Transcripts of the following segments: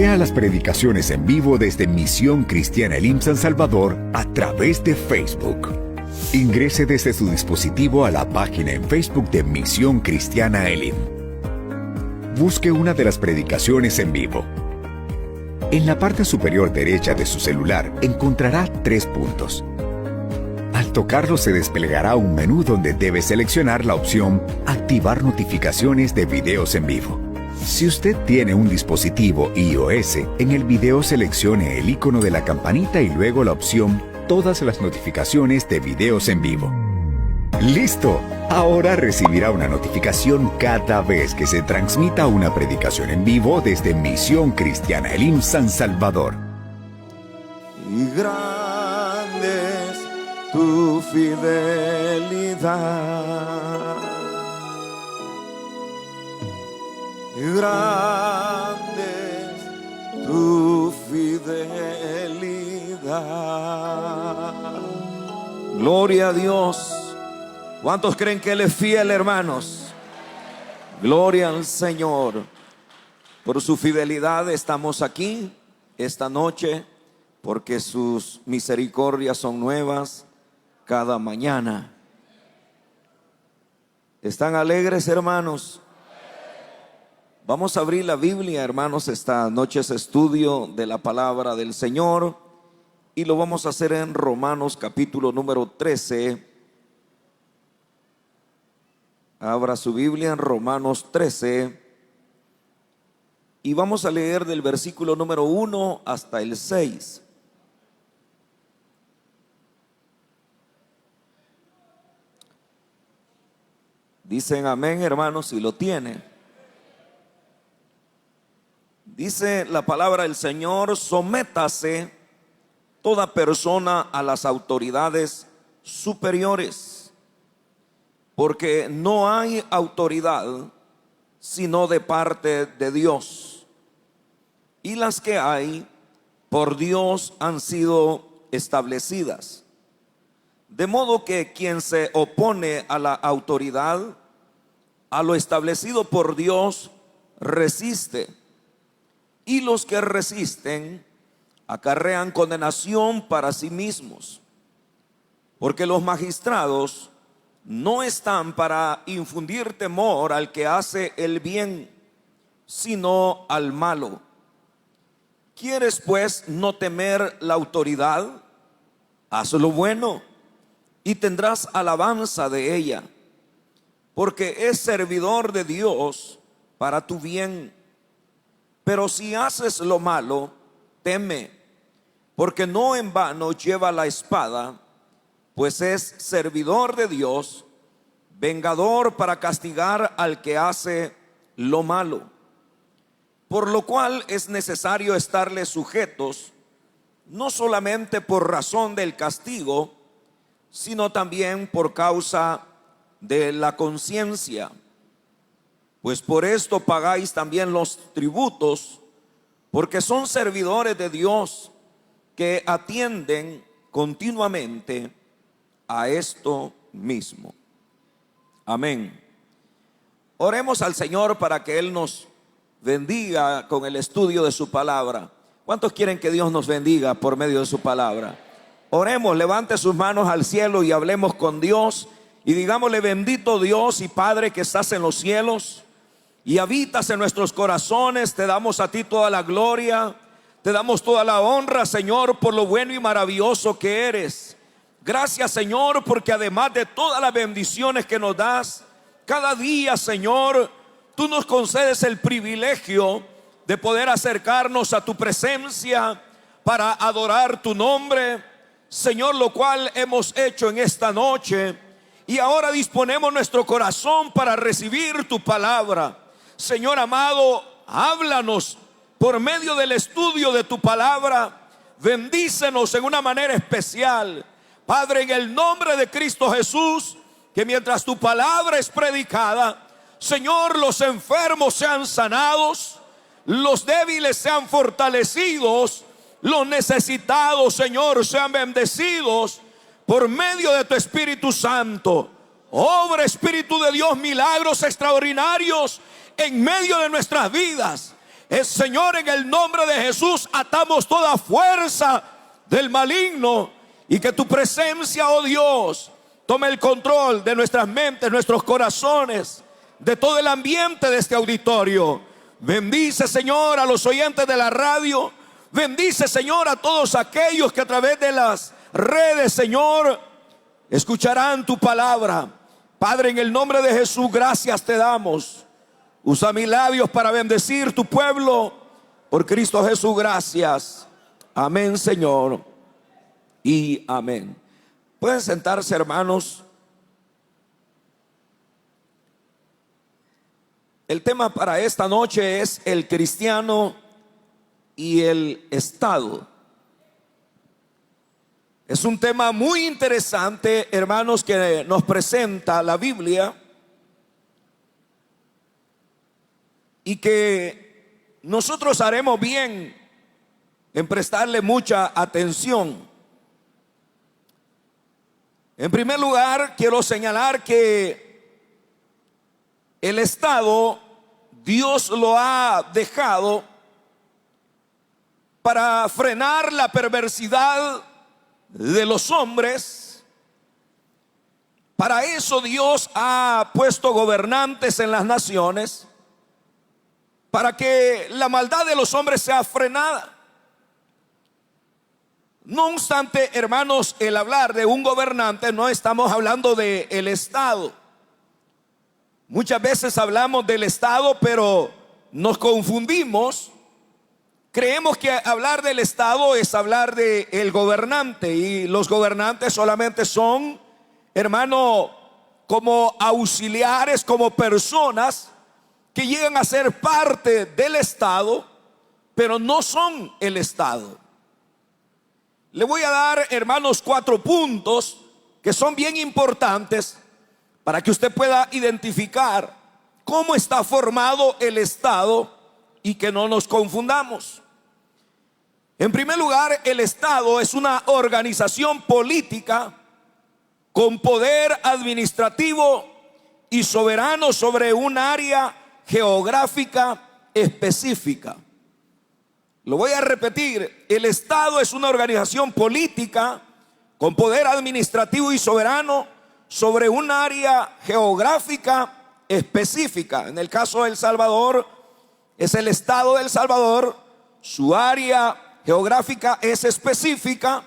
Vea las predicaciones en vivo desde Misión Cristiana Elim San Salvador a través de Facebook. Ingrese desde su dispositivo a la página en Facebook de Misión Cristiana Elim. Busque una de las predicaciones en vivo. En la parte superior derecha de su celular encontrará 3 puntos. Al tocarlo se desplegará un menú donde debe seleccionar la opción Activar notificaciones de videos en vivo. Si usted tiene un dispositivo iOS, en el video seleccione el icono de la campanita y luego la opción Todas las notificaciones de videos en vivo. ¡Listo! Ahora recibirá una notificación cada vez que se transmita una predicación en vivo desde Misión Cristiana Elim San Salvador. Y grande es tu fidelidad, y grande es tu fidelidad. Gloria a Dios. ¿Cuántos creen que Él es fiel, hermanos? Gloria al Señor. Por su fidelidad estamos aquí esta noche, porque sus misericordias son nuevas cada mañana. ¿Están alegres, hermanos? Vamos a abrir la Biblia, hermanos. Esta noche es estudio de la palabra del Señor y lo vamos a hacer en Romanos capítulo número 13. Abra su Biblia en Romanos 13 y vamos a leer del versículo número 1 hasta el 6. Dicen amén, hermanos, si lo tiene. Dice la palabra del Señor: sométase toda persona a las autoridades superiores, porque no hay autoridad sino de parte de Dios, y las que hay por Dios han sido establecidas. De modo que quien se opone a la autoridad, a lo establecido por Dios, resiste, y los que resisten acarrean condenación para sí mismos, porque los magistrados no están para infundir temor al que hace el bien, sino al malo. ¿Quieres pues no temer la autoridad? Haz lo bueno y tendrás alabanza de ella, porque es servidor de Dios para tu bien. Pero si haces lo malo, teme, porque no en vano lleva la espada, pues es servidor de Dios, vengador para castigar al que hace lo malo. Por lo cual es necesario estarle sujetos, no solamente por razón del castigo, sino también por causa de la conciencia. Pues por esto pagáis también los tributos, porque son servidores de Dios que atienden continuamente a esto mismo. Amén. Oremos al Señor para que Él nos bendiga con el estudio de su palabra. ¿Cuántos quieren que Dios nos bendiga por medio de su palabra? Oremos, levante sus manos al cielo y hablemos con Dios y digámosle: bendito Dios y Padre que estás en los cielos y habitas en nuestros corazones, te damos a ti toda la gloria, te damos toda la honra, Señor, por lo bueno y maravilloso que eres. Gracias, Señor, porque además de todas las bendiciones que nos das, cada día, Señor, tú nos concedes el privilegio de poder acercarnos a tu presencia para adorar tu nombre, Señor, lo cual hemos hecho en esta noche. Y ahora disponemos nuestro corazón para recibir tu palabra. Señor amado, háblanos por medio del estudio de tu palabra. Bendícenos en una manera especial, Padre, en el nombre de Cristo Jesús, que mientras tu palabra es predicada, Señor, los enfermos sean sanados, los débiles sean fortalecidos, los necesitados, Señor, sean bendecidos por medio de tu Espíritu Santo. Obra, Espíritu de Dios, milagros extraordinarios en medio de nuestras vidas. Señor, en el nombre de Jesús atamos toda fuerza del maligno, y que tu presencia, oh Dios, tome el control de nuestras mentes, nuestros corazones, de todo el ambiente de este auditorio. Bendice, Señor, a los oyentes de la radio. Bendice, Señor, a todos aquellos que a través de las redes, Señor, escucharán tu palabra. Padre, en el nombre de Jesús, gracias te damos. Usa mis labios para bendecir tu pueblo. Por Cristo Jesús, gracias. Amén, Señor, y amén. Pueden sentarse, hermanos. El tema para esta noche es el cristiano y el Estado. Es un tema muy interesante, hermanos, que nos presenta la Biblia, y que nosotros haremos bien en prestarle mucha atención. En primer lugar, quiero señalar que el Estado, Dios lo ha dejado para frenar la perversidad de los hombres. Para eso Dios ha puesto gobernantes en las naciones, para que la maldad de los hombres sea frenada. No obstante, hermanos, el hablar de un gobernante, no estamos hablando del Estado. Muchas veces hablamos del Estado, pero nos confundimos. Creemos que hablar del Estado es hablar del gobernante, y los gobernantes solamente son, hermano, como auxiliares, como personas que llegan a ser parte del Estado, pero no son el Estado. Le voy a dar, hermanos, 4 puntos que son bien importantes para que usted pueda identificar cómo está formado el Estado y que no nos confundamos. En primer lugar, el Estado es una organización política con poder administrativo y soberano sobre un área geográfica específica. Lo voy a repetir: el Estado es una organización política con poder administrativo y soberano sobre un área geográfica específica. En el caso de El Salvador, es el Estado de El Salvador. Su área geográfica es específica,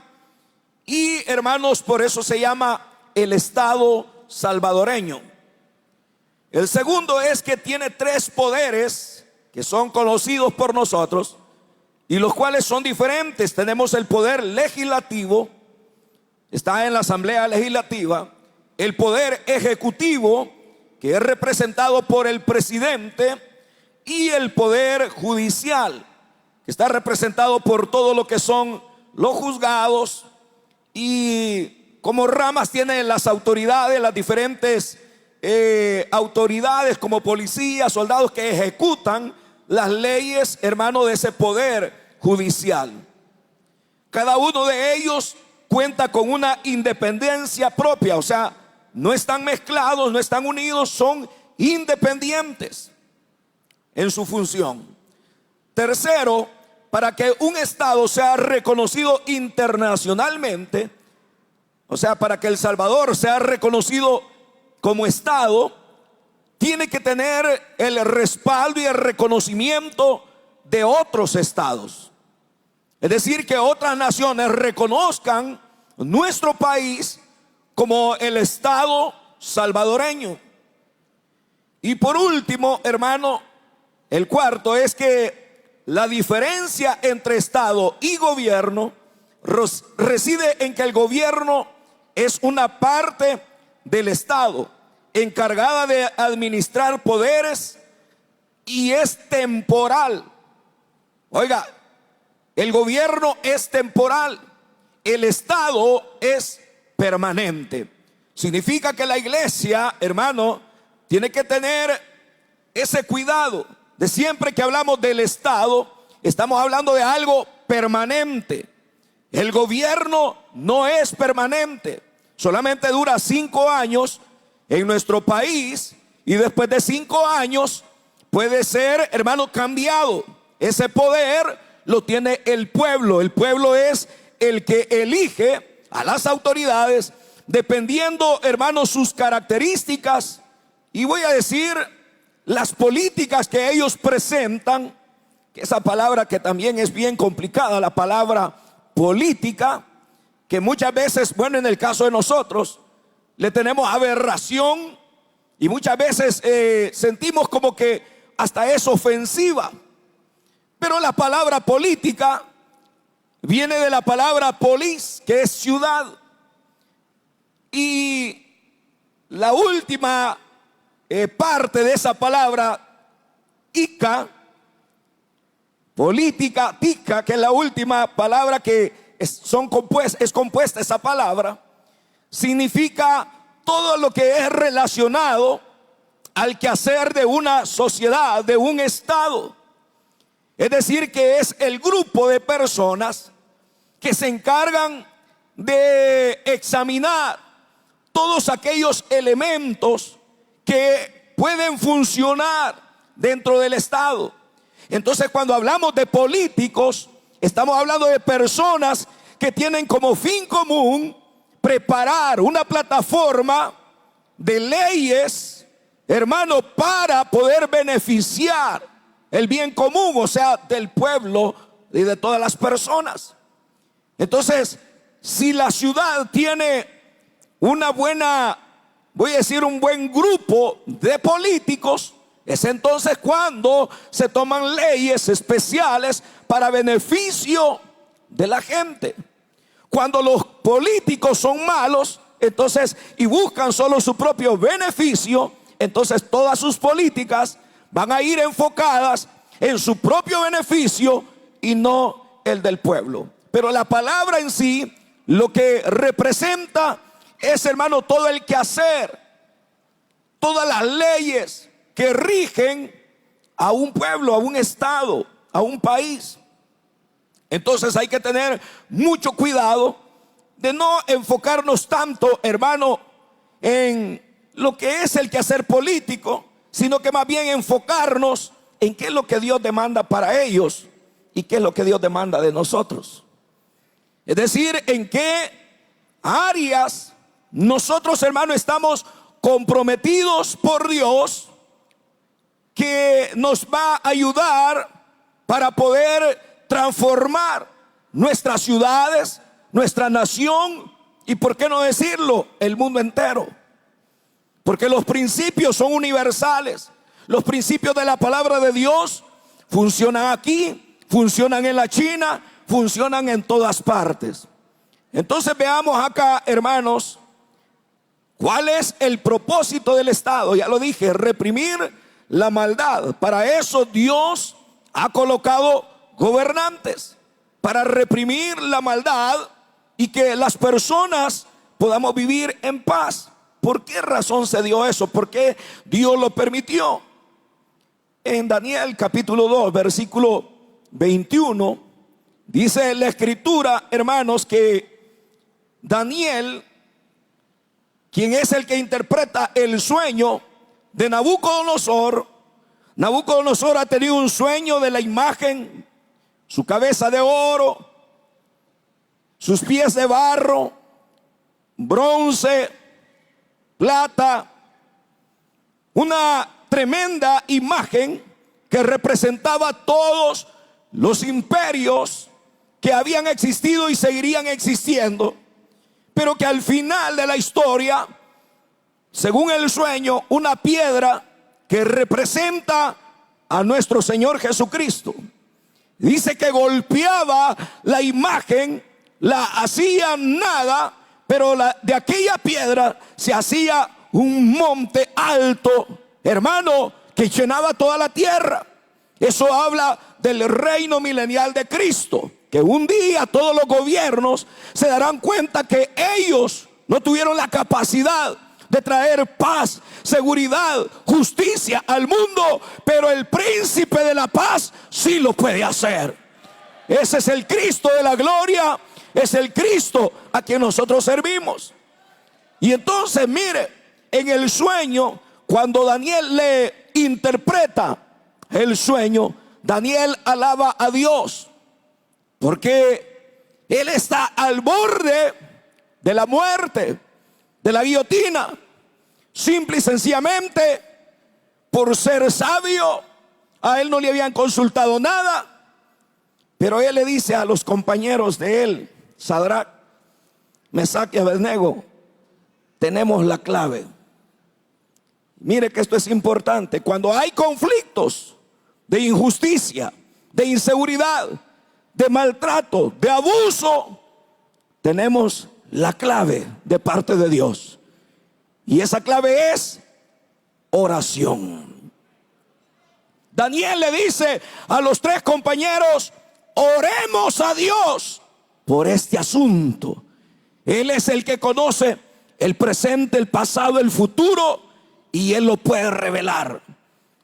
y, hermanos, por eso se llama el Estado salvadoreño. El segundo es que tiene 3 poderes que son conocidos por nosotros, y los cuales son diferentes. Tenemos el poder legislativo, está en la Asamblea Legislativa; el poder ejecutivo, que es representado por el presidente; y el poder judicial, que está representado por todo lo que son los juzgados, y como ramas tiene las autoridades, las diferentes autoridades como policías, soldados, que ejecutan las leyes, hermano, de ese poder judicial. Cada uno de ellos cuenta con una independencia propia, o sea, no están mezclados, no están unidos, son independientes en su función. Tercero, para que un Estado sea reconocido internacionalmente, o sea, para que El Salvador sea reconocido como Estado, tiene que tener el respaldo y el reconocimiento de otros estados. Es decir, que otras naciones reconozcan nuestro país como el Estado salvadoreño. Y por último, hermano, el cuarto es que la diferencia entre Estado y gobierno reside en que el gobierno es una parte del Estado encargada de administrar poderes, y es temporal. Oiga, el gobierno es temporal, el Estado es permanente. Significa que la iglesia, hermano, tiene que tener ese cuidado de siempre que hablamos del Estado, estamos hablando de algo permanente. El gobierno no es permanente, solamente dura 5 años en nuestro país, y después de 5 años puede ser, hermano, cambiado. ese poder lo tiene el pueblo. El pueblo es el que elige a las autoridades dependiendo, hermanos, sus características, y voy a decir las políticas que ellos presentan, que esa palabra que también es bien complicada, la palabra política, que muchas veces, bueno, en el caso de nosotros, le tenemos aberración y muchas veces sentimos como que hasta es ofensiva. Pero la palabra política viene de la palabra polis, que es ciudad. Y la última parte de esa palabra, ica, política, tica, que es la última palabra que es compuesta esa palabra, significa todo lo que es relacionado al quehacer de una sociedad, de un estado. Es decir, que es el grupo de personas que se encargan de examinar todos aquellos elementos que pueden funcionar dentro del estado. Entonces, cuando hablamos de políticos, estamos hablando de personas que tienen como fin común preparar una plataforma de leyes, hermano, para poder beneficiar el bien común, o sea, del pueblo y de todas las personas. Entonces, si la ciudad tiene una buena, voy a decir, un buen grupo de políticos, es entonces cuando se toman leyes especiales para beneficio de la gente. Cuando los políticos son malos, entonces, y buscan solo su propio beneficio, entonces todas sus políticas van a ir enfocadas en su propio beneficio y no el del pueblo. Pero la palabra en sí, lo que representa es, hermano, todo el quehacer, todas las leyes que rigen a un pueblo, a un estado, a un país. Entonces hay que tener mucho cuidado de no enfocarnos tanto, hermano, en lo que es el quehacer político, sino que más bien enfocarnos en qué es lo que Dios demanda para ellos y qué es lo que Dios demanda de nosotros. Es decir, en qué áreas nosotros, hermano, estamos comprometidos por Dios, que nos va a ayudar para poder transformar nuestras ciudades, nuestra nación y, por qué no decirlo, el mundo entero. Porque los principios son universales. Los principios de la palabra de Dios funcionan aquí, funcionan en la China, funcionan en todas partes. Entonces veamos acá, hermanos, ¿cuál es el propósito del Estado? Ya lo dije, reprimir la maldad. Para eso Dios ha colocado gobernantes, para reprimir la maldad y que las personas podamos vivir en paz. ¿Por qué razón se dio eso? ¿Por qué Dios lo permitió? En Daniel capítulo 2, versículo 21, dice la escritura, hermanos, que Daniel, quien es el que interpreta el sueño de Nabucodonosor, Nabucodonosor ha tenido un sueño de la imagen, su cabeza de oro, sus pies de barro, bronce, plata, una tremenda imagen que representaba todos los imperios que habían existido y seguirían existiendo, pero que al final de la historia, según el sueño, una piedra que representa a nuestro Señor Jesucristo, dice que golpeaba la imagen, la hacía nada, pero de aquella piedra se hacía un monte alto, hermano, que llenaba toda la tierra. Eso habla del reino milenial de Cristo, que un día todos los gobiernos se darán cuenta que ellos no tuvieron la capacidad de traer paz, seguridad, justicia al mundo, pero el príncipe de la paz sí lo puede hacer. Ese es el Cristo de la gloria, es el Cristo a quien nosotros servimos. Y entonces, mire, en el sueño, cuando Daniel le interpreta el sueño, Daniel alaba a Dios porque él está al borde de la muerte, de la guillotina, simple y sencillamente por ser sabio. A él no le habían consultado nada, pero él le dice a los compañeros de él, Sadrach, Mesach y Abednego, tenemos la clave. Mire que esto es importante. Cuando hay conflictos de injusticia, de inseguridad, de maltrato, de abuso, tenemos la clave de parte de Dios. Y esa clave es oración. Daniel le dice a los tres compañeros, oremos a Dios por este asunto. Él es el que conoce el presente, el pasado, el futuro, y Él lo puede revelar.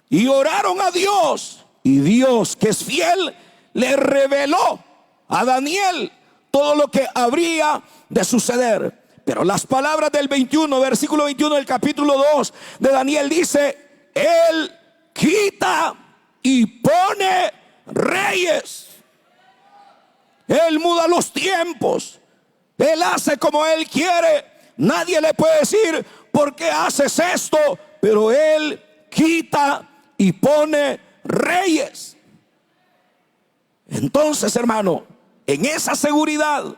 Y oraron a Dios, y Dios, que es fiel, le reveló a Daniel todo lo que habría de suceder. Pero las palabras del 21, versículo 21 del capítulo 2 de Daniel dice, Él quita y pone reyes. Él muda los tiempos. Él hace como Él quiere. Nadie le puede decir por qué haces esto, pero Él quita y pone reyes. Entonces, hermano, en esa seguridad,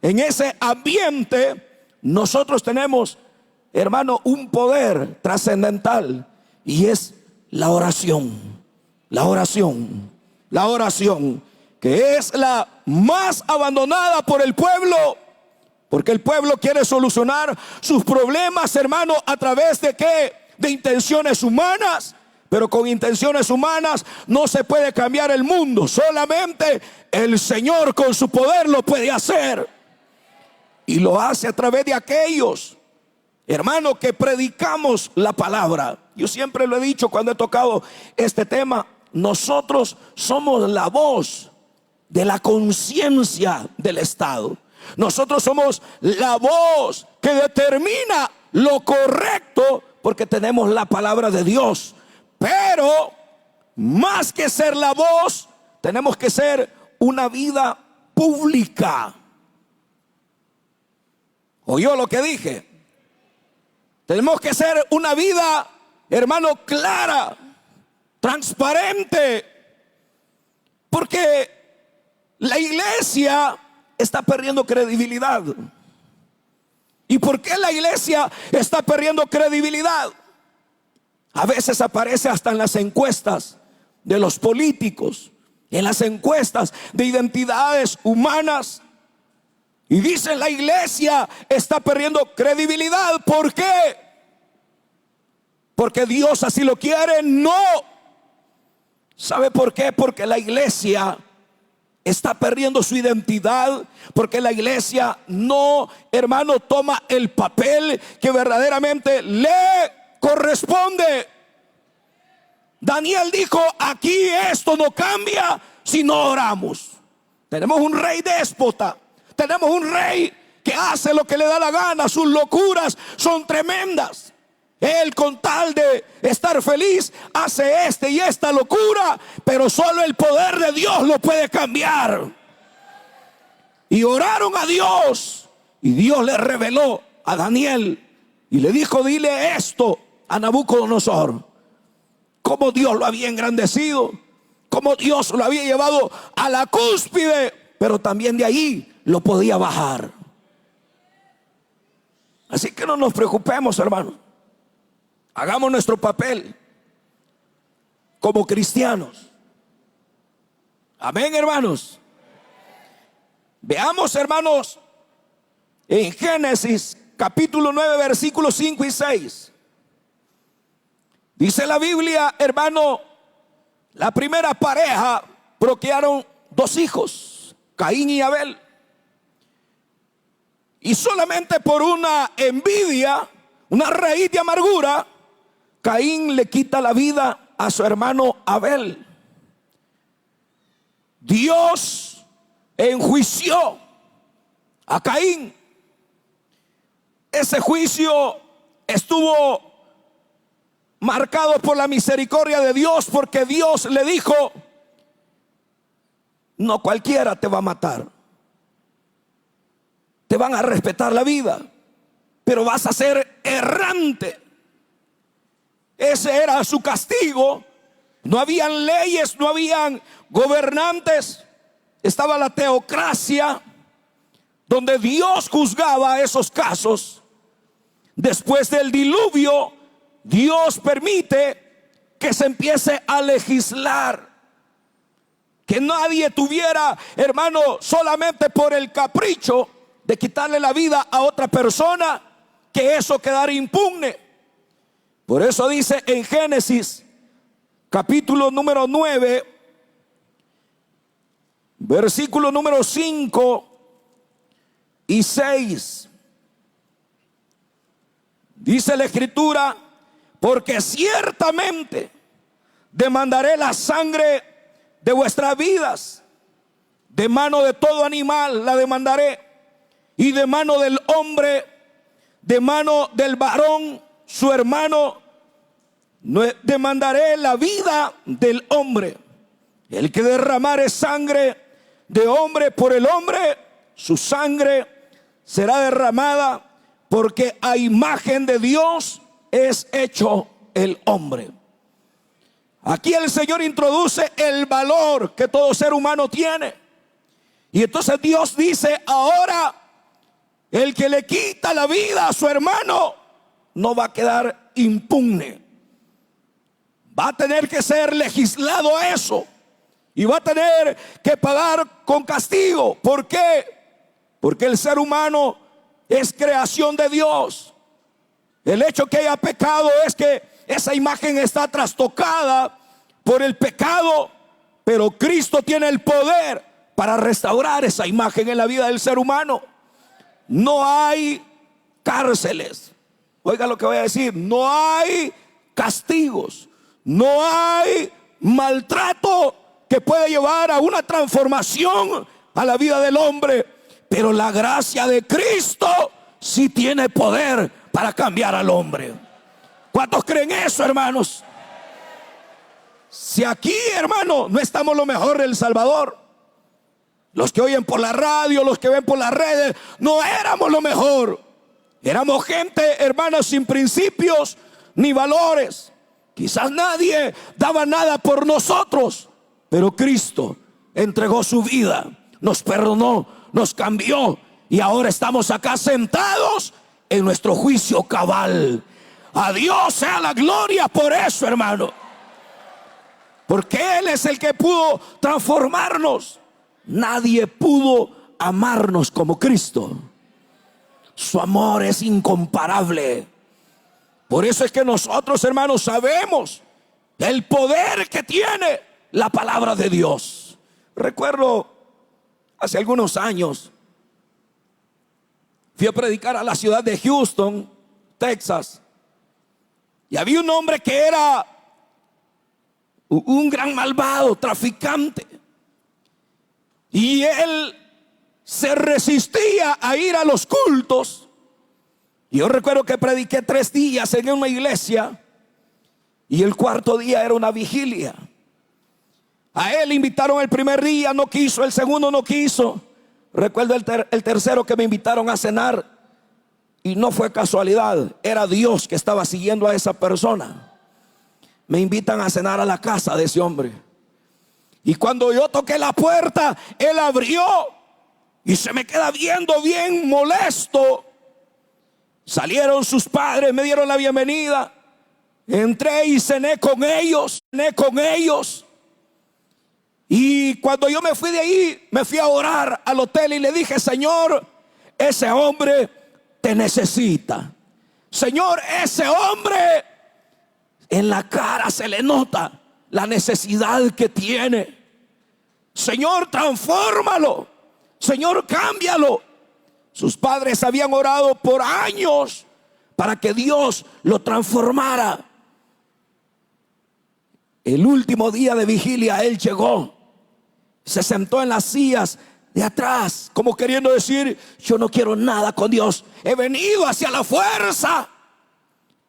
en ese ambiente, nosotros tenemos, hermano, un poder trascendental, y es la oración. La oración, la oración, que es la más abandonada por el pueblo, porque el pueblo quiere solucionar sus problemas, hermano, a través de ¿qué? De intenciones humanas. Pero con intenciones humanas no se puede cambiar el mundo. Solamente el Señor con su poder lo puede hacer. Y lo hace a través de aquellos, hermano, que predicamos la palabra. Yo siempre lo he dicho cuando he tocado este tema. Nosotros somos la voz de la conciencia del Estado. Nosotros somos la voz que determina lo correcto, porque tenemos la palabra de Dios. Pero más que ser la voz, tenemos que ser una vida pública. ¿Oyó lo que dije? Tenemos que ser una vida, hermano, clara, transparente, porque la iglesia está perdiendo credibilidad. ¿Y por qué la iglesia está perdiendo credibilidad? A veces aparece hasta en las encuestas de los políticos, en las encuestas de identidades humanas, y dicen la iglesia está perdiendo credibilidad. ¿Por qué? Porque Dios así lo quiere. No. ¿Sabe por qué? Porque la iglesia está perdiendo su identidad, porque la iglesia no, hermano, toma el papel que verdaderamente le corresponde. Daniel dijo, aquí esto no cambia si no oramos. Tenemos un rey déspota, tenemos un rey que hace lo que le da la gana. Sus locuras son tremendas. Él, con tal de estar feliz, hace y esta locura, pero solo el poder de Dios lo puede cambiar. Y oraron a Dios, y Dios le reveló a Daniel y le dijo, dile esto a Nabucodonosor, cómo Dios lo había engrandecido, cómo Dios lo había llevado a la cúspide, pero también de ahí lo podía bajar. Así que no nos preocupemos, hermanos. Hagamos nuestro papel como cristianos. Amén, hermanos. Veamos, hermanos, en Génesis capítulo 9, versículos 5 y 6. Dice la Biblia, hermano, la primera pareja procrearon 2 hijos, Caín y Abel. Y solamente por una envidia, una raíz de amargura, Caín le quita la vida a su hermano Abel. Dios enjuició a Caín. Ese juicio estuvo marcado por la misericordia de Dios, porque Dios le dijo no cualquiera te va a matar. Te van a respetar la vida, pero vas a ser errante. Ese era su castigo. No habían leyes, no habían gobernantes. Estaba la teocracia, donde Dios juzgaba esos casos. Después del diluvio, Dios permite que se empiece a legislar. Que nadie tuviera, hermano, solamente por el capricho de quitarle la vida a otra persona, que eso quedara impune. Por eso dice en Génesis capítulo número 9, versículo número 5 y 6. Dice la escritura: porque ciertamente demandaré la sangre de vuestras vidas, de mano de todo animal la demandaré, y de mano del hombre, de mano del varón su hermano, demandaré la vida del hombre. El que derramare sangre de hombre por el hombre, su sangre será derramada, porque a imagen de Dios es hecho el hombre. Aquí el Señor introduce el valor que todo ser humano tiene. Y entonces Dios dice: ahora el que le quita la vida a su hermano no va a quedar impune. Va a tener que ser legislado eso, y va a tener que pagar con castigo. ¿Por qué? Porque el ser humano es creación de Dios. El hecho que haya pecado es que esa imagen está trastocada por el pecado, pero Cristo tiene el poder para restaurar esa imagen en la vida del ser humano. No hay cárceles. Oiga lo que voy a decir: no hay castigos, no hay maltrato que pueda llevar a una transformación a la vida del hombre. Pero la gracia de Cristo sí tiene poder para cambiar al hombre. ¿Cuántos creen eso, hermanos? Si aquí, hermano, no estamos lo mejor del Salvador, los que oyen por la radio, los que ven por las redes, no éramos lo mejor. Éramos gente, hermanos, sin principios ni valores. Quizás nadie daba nada por nosotros, pero Cristo entregó su vida, nos perdonó, nos cambió, y ahora estamos acá sentados en nuestro juicio cabal. A Dios sea la gloria por eso, hermano, porque Él es el que pudo transformarnos. Nadie pudo amarnos como Cristo. Su amor es incomparable. Por eso es que nosotros, hermanos, sabemos el poder que tiene la palabra de Dios. Recuerdo hace algunos años, fui a predicar a la ciudad de Houston, Texas, y había un hombre que era un gran malvado, traficante, y él se resistía a ir a los cultos. Yo recuerdo que prediqué 3 días en una iglesia, y el 4º día era una vigilia. A él invitaron el primer día, no quiso. El segundo no quiso. Recuerdo el tercero que me invitaron a cenar, y no fue casualidad, era Dios que estaba siguiendo a esa persona. Me invitan a cenar a la casa de ese hombre, y cuando yo toqué la puerta, él abrió y se me queda viendo bien molesto. Salieron sus padres, me dieron la bienvenida. Entré y cené con ellos. Y cuando yo me fui de ahí, me fui a orar al hotel y le dije: Señor, ese hombre te necesita. Señor, ese hombre, en la cara se le nota la necesidad que tiene. Señor, transfórmalo. Señor, cámbialo. Sus padres habían orado por años para que Dios lo transformara. El último día de vigilia, él llegó, se sentó en las sillas de atrás, como queriendo decir: yo no quiero nada con Dios, he venido hacia la fuerza.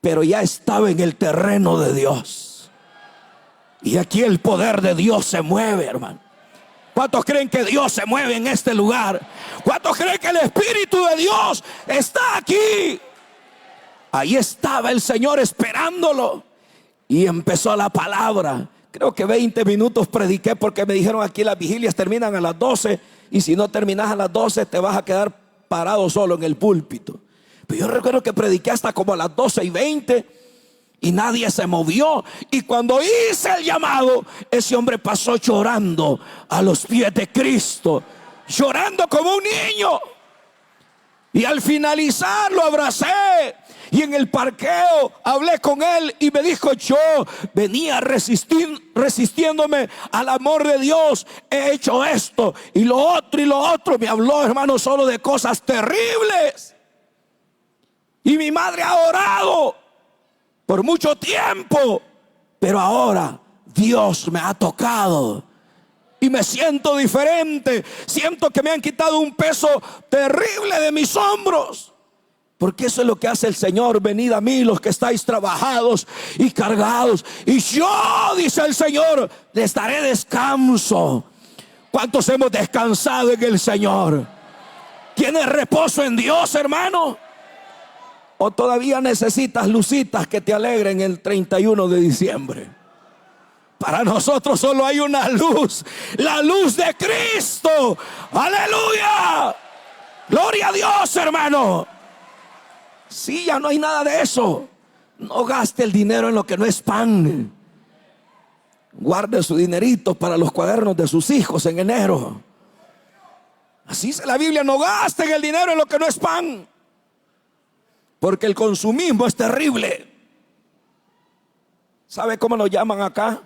Pero ya estaba en el terreno de Dios, y aquí el poder de Dios se mueve, hermano. ¿Cuántos creen que Dios se mueve en este lugar? ¿Cuántos creen que el Espíritu de Dios está aquí? Ahí estaba el Señor esperándolo. Y empezó la palabra. Creo que 20 minutos prediqué, porque me dijeron aquí las vigilias terminan a las 12. Y si no terminas a las 12 te vas a quedar parado solo en el púlpito. Pero yo recuerdo que prediqué hasta como a las 12:20 y nadie se movió. Y cuando hice el llamado, ese hombre pasó llorando a los pies de Cristo, llorando como un niño. Y al finalizar lo abracé. Y en el parqueo hablé con él y me dijo: yo venía resistiéndome al amor de Dios. He hecho esto y lo otro y lo otro. Me habló, hermano, solo de cosas terribles. Y mi madre ha orado por mucho tiempo, pero ahora Dios me ha tocado y me siento diferente. Siento que me han quitado un peso terrible de mis hombros. Porque eso es lo que hace el Señor. Venid a mí los que estáis trabajados y cargados, y yo, dice el Señor, les daré descanso. ¿Cuántos hemos descansado en el Señor? ¿Tienes reposo en Dios, hermano? ¿O todavía necesitas lucitas que te alegren el 31 de diciembre? Para nosotros solo hay una luz, la luz de Cristo. ¡Aleluya! ¡Gloria a Dios, hermano! Sí, ya no hay nada de eso. No gaste el dinero en lo que no es pan. Guarde su dinerito para los cuadernos de sus hijos en enero. Así dice la Biblia: no gasten el dinero en lo que no es pan, porque el consumismo es terrible. ¿Sabe cómo lo llaman acá?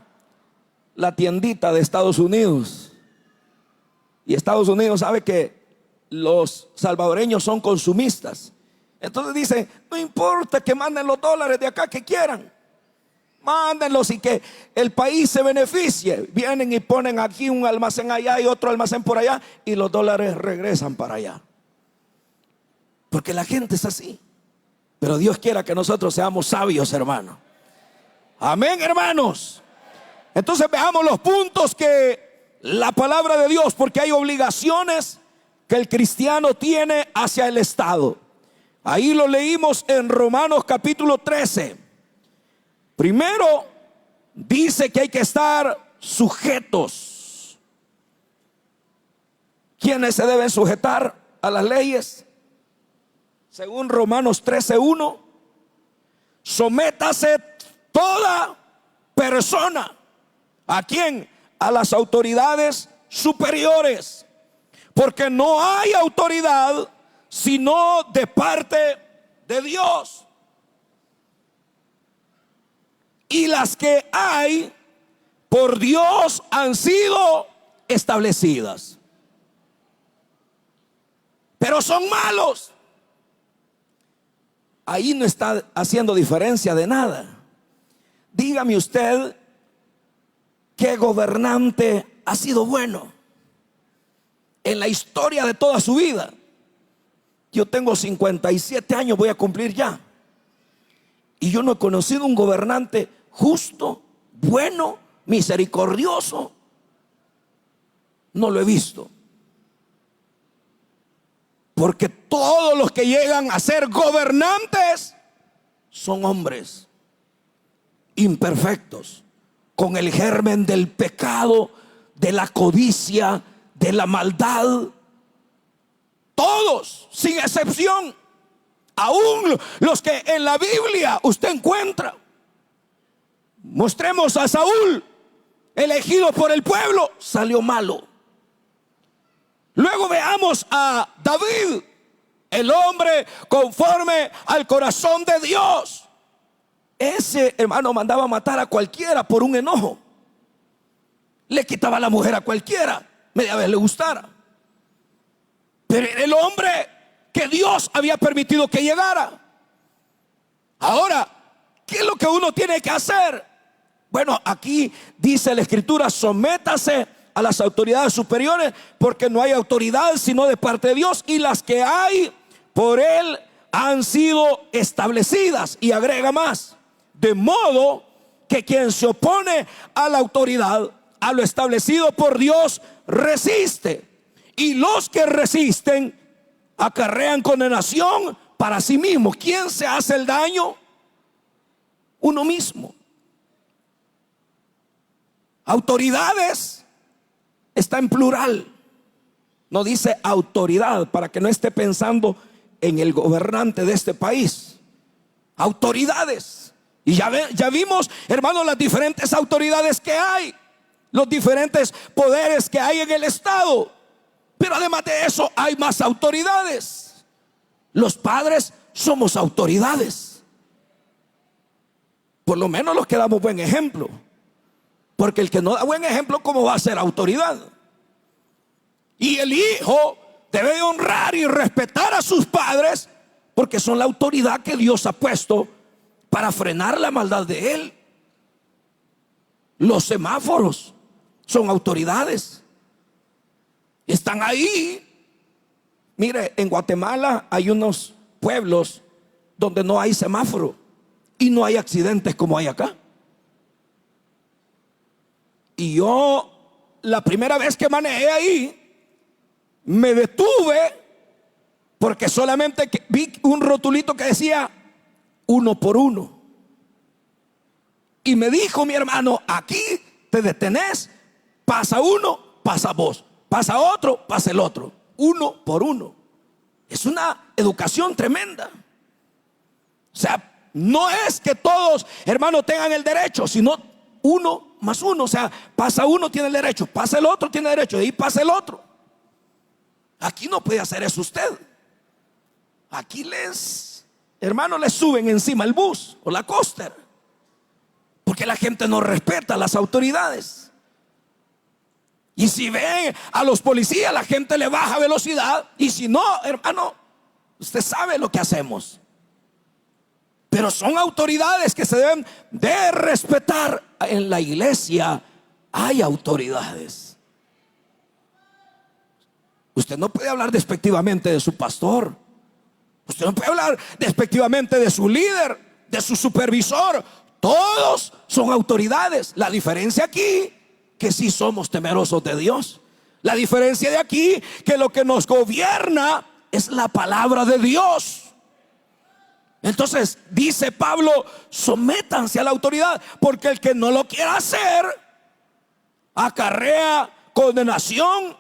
La tiendita de Estados Unidos. Y Estados Unidos sabe que los salvadoreños son consumistas. Entonces dice: no importa que manden los dólares de acá que quieran, mándenlos y que el país se beneficie. Vienen y ponen aquí un almacén allá y otro almacén por allá, y los dólares regresan para allá. Porque la gente es así. Pero Dios quiera que nosotros seamos sabios, hermano. Amén, hermanos. Entonces veamos los puntos que la palabra de Dios, porque hay obligaciones que el cristiano tiene hacia el Estado. Ahí lo leímos en Romanos capítulo 13. Primero dice que hay que estar sujetos. ¿Quiénes se deben sujetar a las leyes? Según Romanos 13:1, sométase toda persona. ¿A quién? A las autoridades superiores. Porque no hay autoridad sino de parte de Dios. Y las que hay por Dios han sido establecidas. Pero son malos. Ahí no está haciendo diferencia de nada. Dígame usted, ¿qué gobernante ha sido bueno en la historia de toda su vida? Yo tengo 57 años, voy a cumplir ya. Y yo no he conocido un gobernante justo, bueno, misericordioso. No lo he visto. Porque todos los que llegan a ser gobernantes son hombres imperfectos, con el germen del pecado, de la codicia, de la maldad. Todos, sin excepción. Aún los que en la Biblia usted encuentra. Mostremos a Saúl, elegido por el pueblo, salió malo. Luego veamos a David, el hombre conforme al corazón de Dios. Ese hermano mandaba matar a cualquiera por un enojo. Le quitaba la mujer a cualquiera, media vez le gustara. Pero era el hombre que Dios había permitido que llegara. Ahora, ¿qué es lo que uno tiene que hacer? Bueno, aquí dice la Escritura: sométase a las autoridades superiores, porque no hay autoridad sino de parte de Dios, y las que hay por Él han sido establecidas. Y agrega más: de modo que quien se opone a la autoridad a lo establecido por Dios, resiste. Y los que resisten acarrean condenación para sí mismo. ¿Quién se hace el daño? Uno mismo. Autoridades está en plural. No dice autoridad, para que no esté pensando en el gobernante de este país. Autoridades. Y ya vimos, hermanos, las diferentes autoridades que hay, los diferentes poderes que hay en el Estado. Pero además de eso hay más autoridades. Los padres somos autoridades. Por lo menos los que damos buen ejemplo. Porque el que no da buen ejemplo, ¿cómo va a ser autoridad? Y el hijo debe de honrar y respetar a sus padres, porque son la autoridad que Dios ha puesto para frenar la maldad de él. Los semáforos son autoridades. Están ahí. Mire, en Guatemala hay unos pueblos donde no hay semáforo y no hay accidentes como hay acá. Y yo, la primera vez que manejé ahí, me detuve porque solamente vi un rotulito que decía 1 por 1. Y me dijo mi hermano: aquí te detenés, pasa uno, pasa vos, pasa otro, pasa el otro, 1 por 1. Es una educación tremenda. O sea, no es que todos, hermanos, tengan el derecho, sino 1 más 1. O sea, pasa uno, tiene el derecho, pasa el otro, tiene derecho, y ahí pasa el otro. Aquí no puede hacer eso usted. Aquí hermanos, les suben encima el bus o la coaster, porque la gente no respeta a las autoridades. Y si ven a los policías, la gente le baja velocidad. Y si no, hermano, usted sabe lo que hacemos. Pero son autoridades que se deben de respetar. En la iglesia hay autoridades. Usted no puede hablar despectivamente de su pastor. Usted no puede hablar despectivamente de su líder, de su supervisor. Todos son autoridades. La diferencia aquí, que sí somos temerosos de Dios. La diferencia de aquí, que lo que nos gobierna es la palabra de Dios. Entonces dice Pablo: sométanse a la autoridad, porque el que no lo quiera hacer acarrea condenación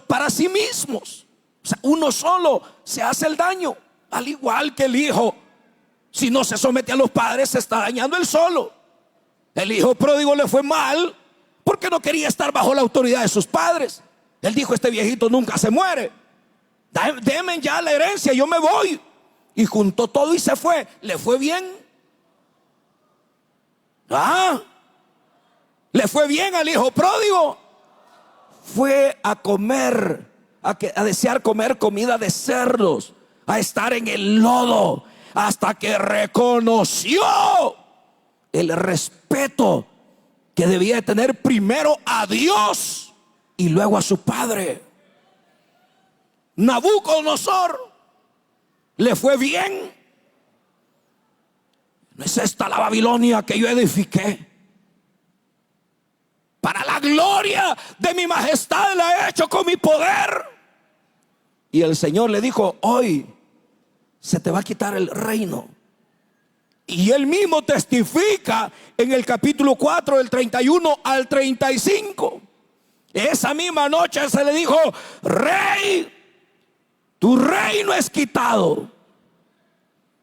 para sí mismos. O sea, uno solo se hace el daño, al igual que el hijo. Si no se somete a los padres, se está dañando él solo. El hijo pródigo le fue mal porque no quería estar bajo la autoridad de sus padres. Él dijo: este viejito nunca se muere, denme ya la herencia, yo me voy. Y juntó todo y se fue. ¿Le fue bien? ¿Le fue bien al hijo pródigo? Fue a comer, a desear comer comida de cerdos, a estar en el lodo, hasta que reconoció el respeto que debía de tener primero a Dios y luego a su padre. Nabucodonosor le fue bien. ¿No es esta la Babilonia que yo edifiqué? Para la gloria de mi majestad la he hecho con mi poder. Y el Señor le dijo: hoy se te va a quitar el reino. Y él mismo testifica en el capítulo 4, del 31 al 35. Esa misma noche se le dijo: rey, tu reino es quitado,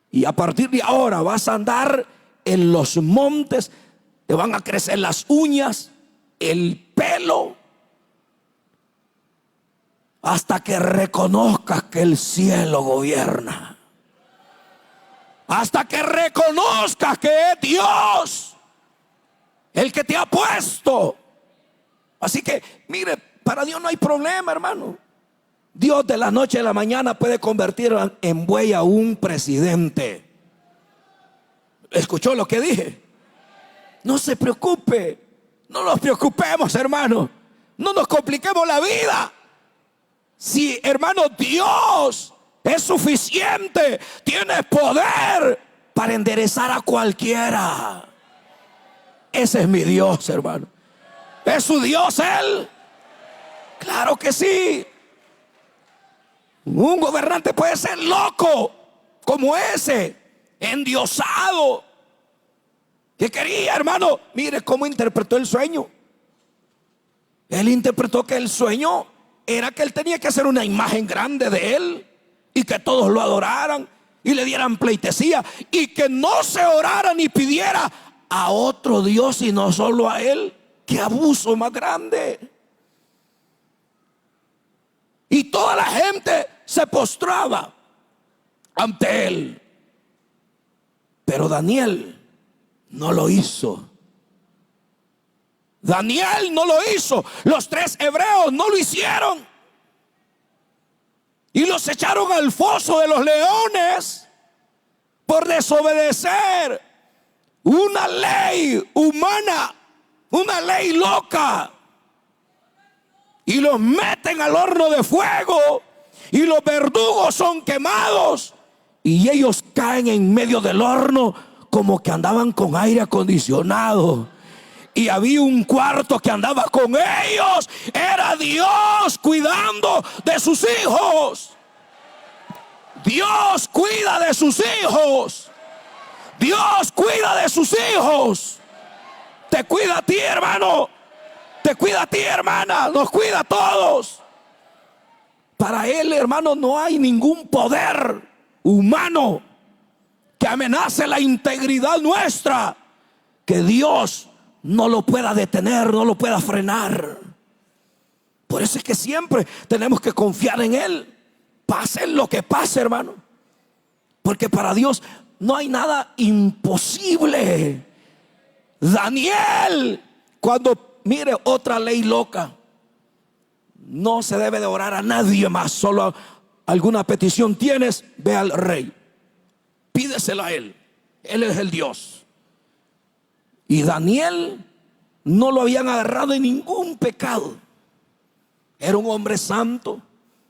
y a partir de ahora vas a andar en los montes, te van a crecer las uñas, el pelo, hasta que reconozcas que el cielo gobierna, hasta que reconozcas que es Dios el que te ha puesto. Así que mire, para Dios no hay problema, hermano. Dios de la noche a la mañana puede convertir en buey a un presidente. ¿Escuchó lo que dije? No se preocupe. No nos preocupemos, hermano. No nos compliquemos la vida. Si, hermano, Dios es suficiente, tiene poder para enderezar a cualquiera. Ese es mi Dios, hermano. ¿Es su Dios él? Claro que sí. Un gobernante puede ser loco como ese, endiosado, que quería, hermano, mire cómo interpretó el sueño. Él interpretó que el sueño era que él tenía que hacer una imagen grande de él y que todos lo adoraran y le dieran pleitesía, y que no se orara ni pidiera a otro Dios sino solo a él. ¡Qué abuso más grande! Y toda la gente se postraba ante él. Pero Daniel no lo hizo. Daniel no lo hizo. Los 3 hebreos no lo hicieron. Y los echaron al foso de los leones por desobedecer una ley humana, una ley loca. Y los meten al horno de fuego, y los verdugos son quemados, y ellos caen en medio del horno como que andaban con aire acondicionado. Y había un cuarto que andaba con ellos. Era Dios cuidando de sus hijos. Dios cuida de sus hijos. Dios cuida de sus hijos. Te cuida a ti, hermano. Te cuida a ti, hermana. Nos cuida a todos. Para Él, hermano, no hay ningún poder humano que amenace la integridad nuestra, que Dios no lo pueda detener, no lo pueda frenar. Por eso es que siempre tenemos que confiar en Él, pase lo que pase, hermano, porque para Dios no hay nada imposible. Daniel, cuando mire otra ley loca, no se debe de orar a nadie más. Solo alguna petición tienes, ve al rey, pídesela a él. Él es el Dios. Y Daniel no lo habían agarrado en ningún pecado. Era un hombre santo,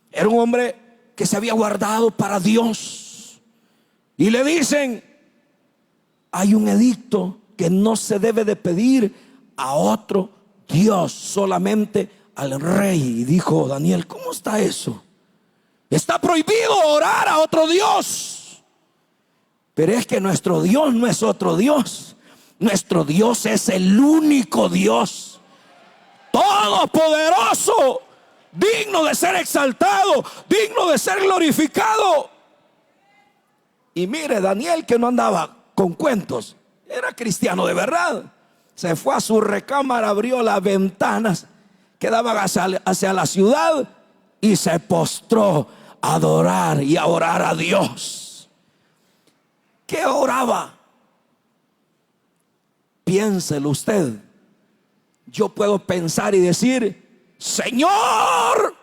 era un hombre que se había guardado para Dios. Y le dicen, hay un edicto que no se debe de pedir a otro Dios, solamente al rey. Y dijo Daniel, ¿cómo está eso? Está prohibido orar a otro Dios. Pero es que nuestro Dios no es otro Dios. Nuestro Dios es el único Dios, todopoderoso, digno de ser exaltado, digno de ser glorificado. Y mire, Daniel, que no andaba con cuentos, era cristiano de verdad. Se fue a su recámara, abrió las ventanas que daban hacia la ciudad y se postró a adorar y a orar a Dios. ¿Qué oraba? Piénselo usted. Yo puedo pensar y decir, Señor,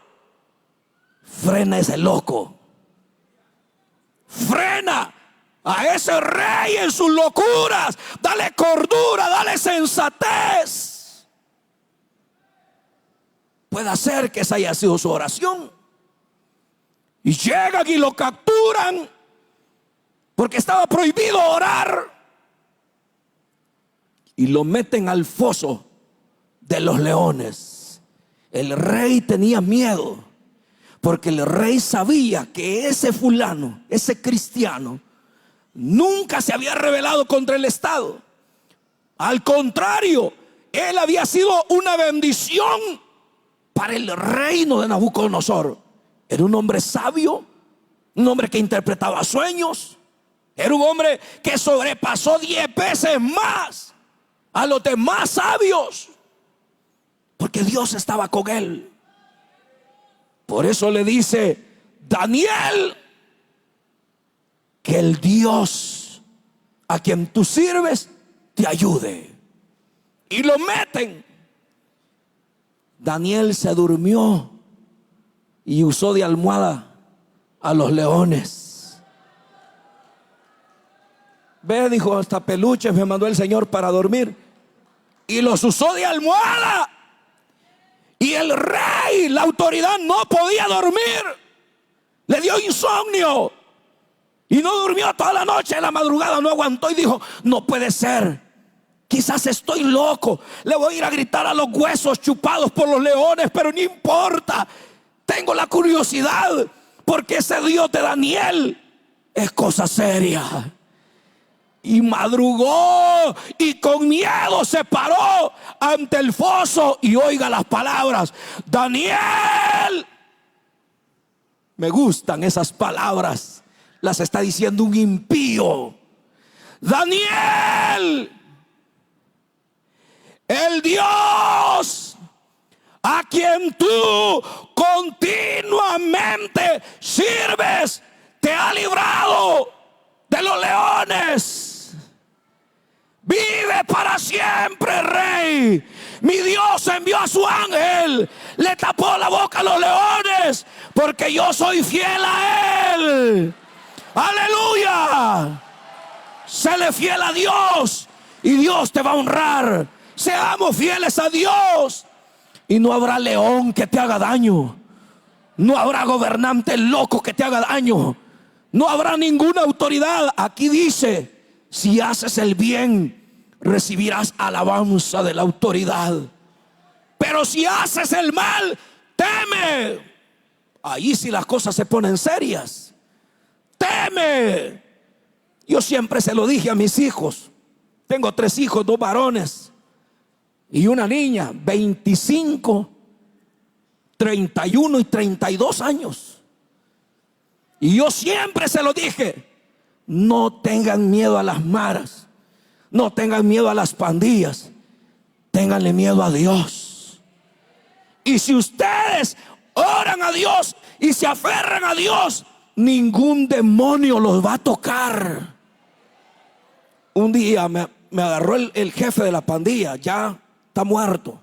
frena ese loco, frena a ese rey en sus locuras, dale cordura, dale sensatez. Puede ser que esa haya sido su oración. Y llegan y lo capturan porque estaba prohibido orar. Y lo meten al foso de los leones. El rey tenía miedo, porque el rey sabía que ese fulano, ese cristiano, nunca se había rebelado contra el Estado. Al contrario, él había sido una bendición para el reino de Nabucodonosor. Era un hombre sabio, un hombre que interpretaba sueños, era un hombre que sobrepasó 10 veces más a los demás sabios, porque Dios estaba con él. Por eso le dice, Daniel, que el Dios a quien tú sirves te ayude. Y lo meten. Daniel se durmió y usó de almohada a los leones. Ve, dijo, hasta peluches me mandó el Señor para dormir. Y los usó de almohada. Y el rey, la autoridad, no podía dormir. Le dio insomnio. Y no durmió toda la noche. En la madrugada no aguantó y dijo, no puede ser Quizás estoy loco, le voy a ir a gritar a los huesos chupados por los leones, pero no importa. Tengo la curiosidad, porque ese Dios de Daniel es cosa seria. Y madrugó y con miedo se paró ante el foso. Y oiga las palabras: Daniel. Me gustan esas palabras. Las está diciendo un impío. Daniel, el Dios a quien tú continuamente sirves, te ha librado de los leones. Vive para siempre, Rey. Mi Dios envió a su ángel, le tapó la boca a los leones, porque yo soy fiel a Él. Aleluya. Séle fiel a Dios y Dios te va a honrar. Seamos fieles a Dios y no habrá león que te haga daño. No habrá gobernante loco que te haga daño. No habrá ninguna autoridad. Aquí dice: si haces el bien, recibirás alabanza de la autoridad. Pero si haces el mal, teme. Ahí sí las cosas se ponen serias. Teme. Yo siempre se lo dije a mis hijos. Tengo 3 hijos, 2 varones y una niña, 25, 31 y 32 años. Y yo siempre se lo dije: no tengan miedo a las maras, no tengan miedo a las pandillas, ténganle miedo a Dios. Y si ustedes oran a Dios y se aferran a Dios, ningún demonio los va a tocar. Un día me agarró el jefe de la pandilla, ya está muerto.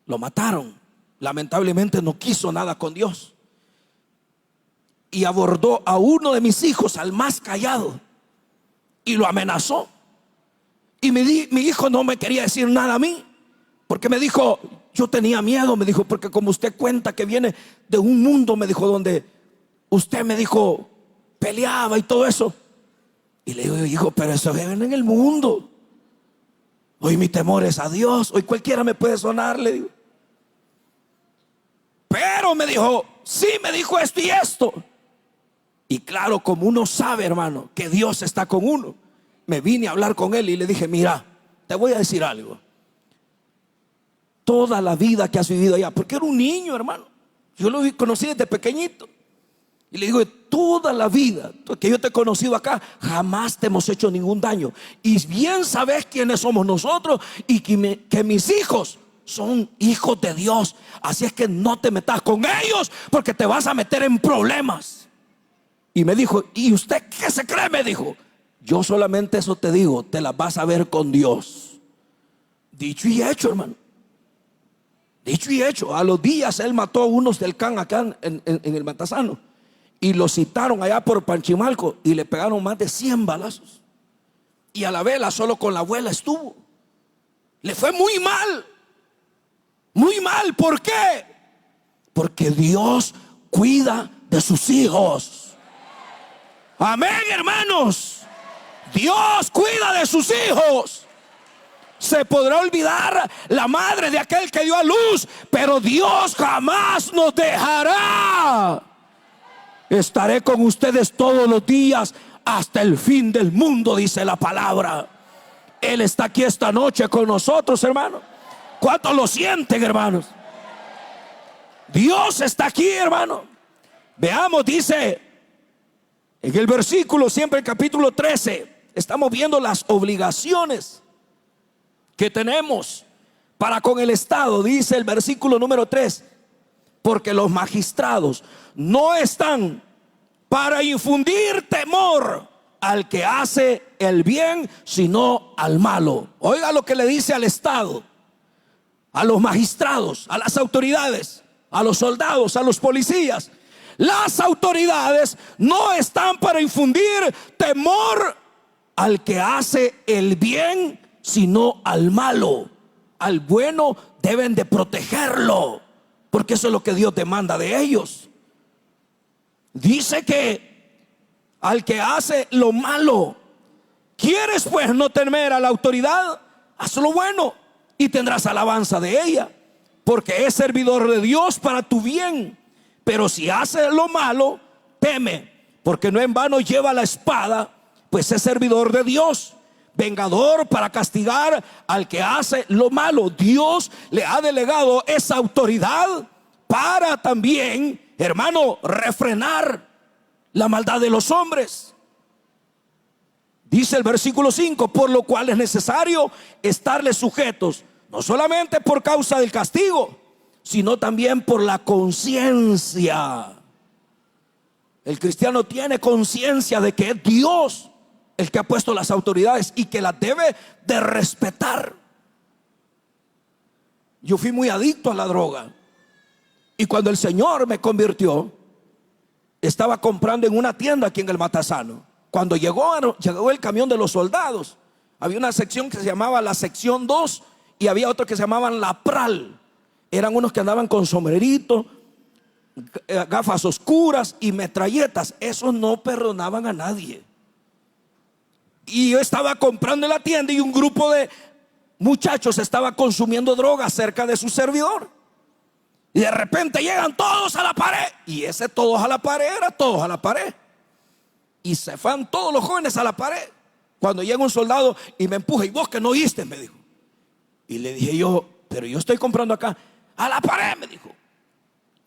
Lo mataron. Lamentablemente no quiso nada con Dios. Y abordó a uno de mis hijos, al más callado, y lo amenazó. Y mi hijo no me quería decir nada a mí, porque me dijo, yo tenía miedo, me dijo, porque como usted cuenta que viene de un mundo, me dijo, donde usted, me dijo, peleaba y todo eso. Y le digo, hijo, pero eso viven en el mundo. Hoy mi temor es a Dios. Hoy cualquiera me puede sonar, le digo. Pero me dijo, sí, me dijo esto y esto. Y claro, como uno sabe, hermano, que Dios está con uno, me vine a hablar con él y le dije, mira, te voy a decir algo. Toda la vida que has vivido allá, porque era un niño, hermano, yo lo conocí desde pequeñito. Y le digo, toda la vida que yo te he conocido acá, jamás te hemos hecho ningún daño. Y bien sabes quiénes somos nosotros y que mis hijos son hijos de Dios. Así es que no te metas con ellos, porque te vas a meter en problemas. Y me dijo, ¿y usted qué se cree? Me dijo, yo solamente eso te digo, te las vas a ver con Dios. Dicho y hecho, hermano. Dicho y hecho. A los días él mató a unos del CAN acá en el Matasano. Y lo citaron allá por Panchimalco y le pegaron más de 100 balazos. Y a la vela solo con la abuela estuvo. Le fue muy mal. Muy mal. ¿Por qué? Porque Dios cuida de sus hijos. Amén, hermanos. Dios cuida de sus hijos. Se podrá olvidar la madre de aquel que dio a luz, pero Dios jamás nos dejará. Estaré con ustedes todos los días hasta el fin del mundo, dice la palabra. Él está aquí esta noche con nosotros, hermano. ¿Cuántos lo sienten, hermanos? Dios está aquí, hermano. Veamos, dice en el versículo, siempre el capítulo 13, estamos viendo las obligaciones que tenemos para con el Estado. Dice el versículo número 3: porque los magistrados no están para infundir temor al que hace el bien, sino al malo. Oiga lo que le dice al Estado, a los magistrados, a las autoridades, a los soldados, a los policías. Las autoridades no están para infundir temor al que hace el bien, sino al malo. Al bueno deben de protegerlo, porque eso es lo que Dios demanda de ellos. Dice que al que hace lo malo, ¿Quieres pues no temer a la autoridad? Haz lo bueno y tendrás alabanza de ella, porque es servidor de Dios para tu bien. Pero si haces lo malo, teme, porque no en vano lleva la espada, pues es servidor de Dios, vengador para castigar al que hace lo malo. Dios le ha delegado esa autoridad para también, hermano, refrenar la maldad de los hombres. Dice el versículo 5, por lo cual es necesario estarle sujetos, no solamente por causa del castigo, sino también por la conciencia. El cristiano tiene conciencia de que es Dios el que ha puesto las autoridades y que las debe de respetar. Yo fui muy adicto a la droga, y cuando el Señor me convirtió, estaba comprando en una tienda aquí en el Matasano. Cuando llegó el camión de los soldados, había una sección que se llamaba la sección 2 y había otro que se llamaban la Pral. Eran unos que andaban con sombrerito, gafas oscuras y metralletas. Esos no perdonaban a nadie. Y yo estaba comprando en la tienda y un grupo de muchachos estaba consumiendo droga cerca de su servidor. Y de repente llegan todos a la pared. Y ese todos a la pared era todos a la pared. Y se van todos los jóvenes a la pared. Cuando llega un soldado y me empuja, y vos que no oíste, me dijo. Y le dije yo, pero yo estoy comprando acá. A la pared, me dijo.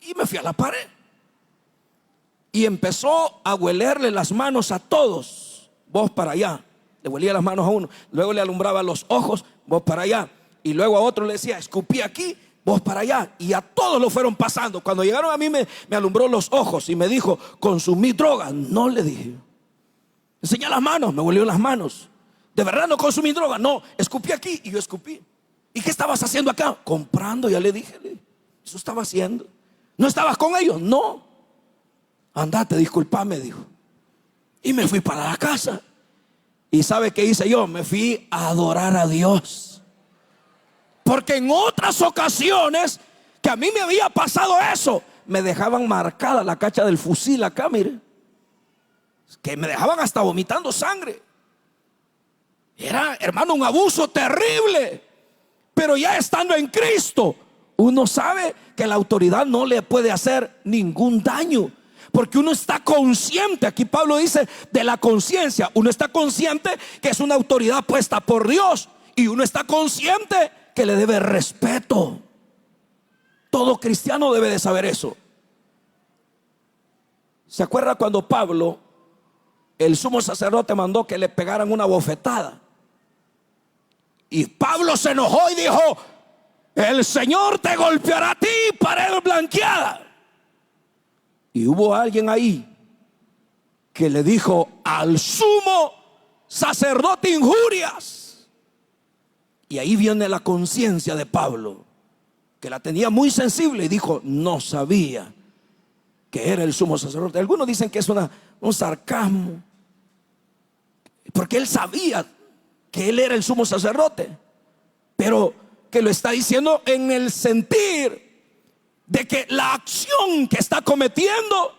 Y me fui a la pared. Y empezó a huelerle las manos a todos. Vos para allá. Le huelía las manos a uno. Luego le alumbraba los ojos. Vos para allá. Y luego a otro le decía, escupí aquí, vos para allá. Y a todos lo fueron pasando. Cuando llegaron a mí me alumbró los ojos y me dijo, consumí droga. No, le dije. Enseñá las manos. Me huelió las manos. ¿De verdad no consumí droga? No, escupí aquí. Y yo escupí. ¿Y qué estabas haciendo acá? Comprando, ya le dije. Eso estaba haciendo. ¿No estabas con ellos? No. Andate, disculpame, dijo. Y me fui para la casa. ¿Y sabe qué hice yo? Me fui a adorar a Dios. Porque en otras ocasiones que a mí me había pasado eso, me dejaban marcada la cacha del fusil acá, mire. Que me dejaban hasta vomitando sangre. Era, hermano, un abuso terrible. Pero ya estando en Cristo, uno sabe que la autoridad no le puede hacer ningún daño, porque uno está consciente. Aquí Pablo dice de la conciencia. Uno está consciente que es una autoridad puesta por Dios, y uno está consciente que le debe respeto. Todo cristiano debe de saber eso. ¿Se acuerda cuando Pablo, el sumo sacerdote, mandó que le pegaran una bofetada? Y Pablo se enojó y dijo, el Señor te golpeará a ti, pared blanqueada. Y hubo alguien ahí que le dijo al sumo sacerdote injurias. Y ahí viene la conciencia de Pablo, que la tenía muy sensible, y dijo, no sabía que era el sumo sacerdote. Algunos dicen que es un sarcasmo, porque él sabía que él era el sumo sacerdote, pero que lo está diciendo en el sentir de que la acción que está cometiendo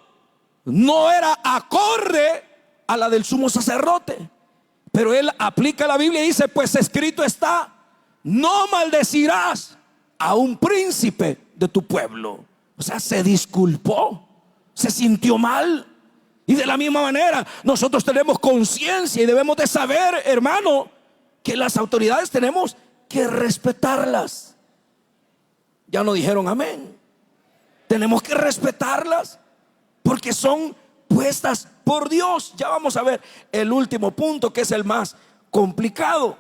no era acorde a la del sumo sacerdote. Pero él aplica la Biblia y dice, pues escrito está, no maldecirás a un príncipe de tu pueblo. O sea, se disculpó, se sintió mal. Y de la misma manera nosotros tenemos conciencia y debemos de saber, hermano, que las autoridades tenemos que respetarlas. Ya no dijeron amén. Tenemos que respetarlas porque son puestas por Dios. Ya vamos a ver el último punto, que es el más complicado.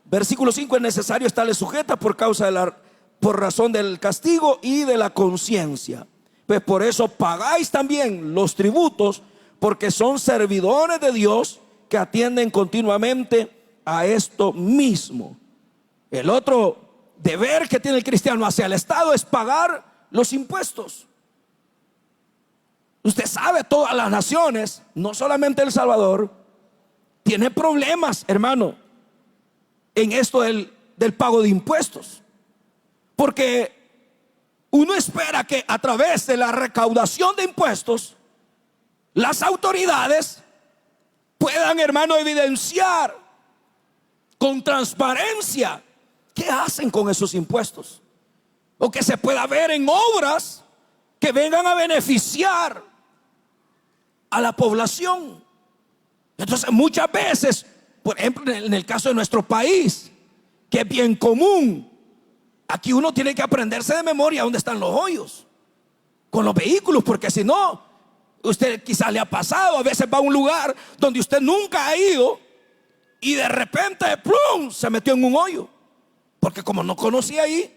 Versículo 5, es necesario estarle sujeta por razón del castigo y de la conciencia. Pues por eso pagáis también los tributos, porque son servidores de Dios que atienden continuamente a esto mismo. El otro deber que tiene el cristiano hacia el Estado es pagar los impuestos. Usted sabe, todas las naciones, no solamente El Salvador, tiene problemas, hermano, en esto del pago de impuestos. Porque uno espera que a través de la recaudación de impuestos, las autoridades puedan, hermano, evidenciar con transparencia qué hacen con esos impuestos, o que se pueda ver en obras que vengan a beneficiar a la población. Entonces muchas veces, por ejemplo, en el caso de nuestro país, que es bien común, aquí uno tiene que aprenderse de memoria dónde están los hoyos con los vehículos, porque si no, usted quizás le ha pasado, a veces va a un lugar donde usted nunca ha ido y de repente ¡plum!, se metió en un hoyo, porque como no conocía ahí,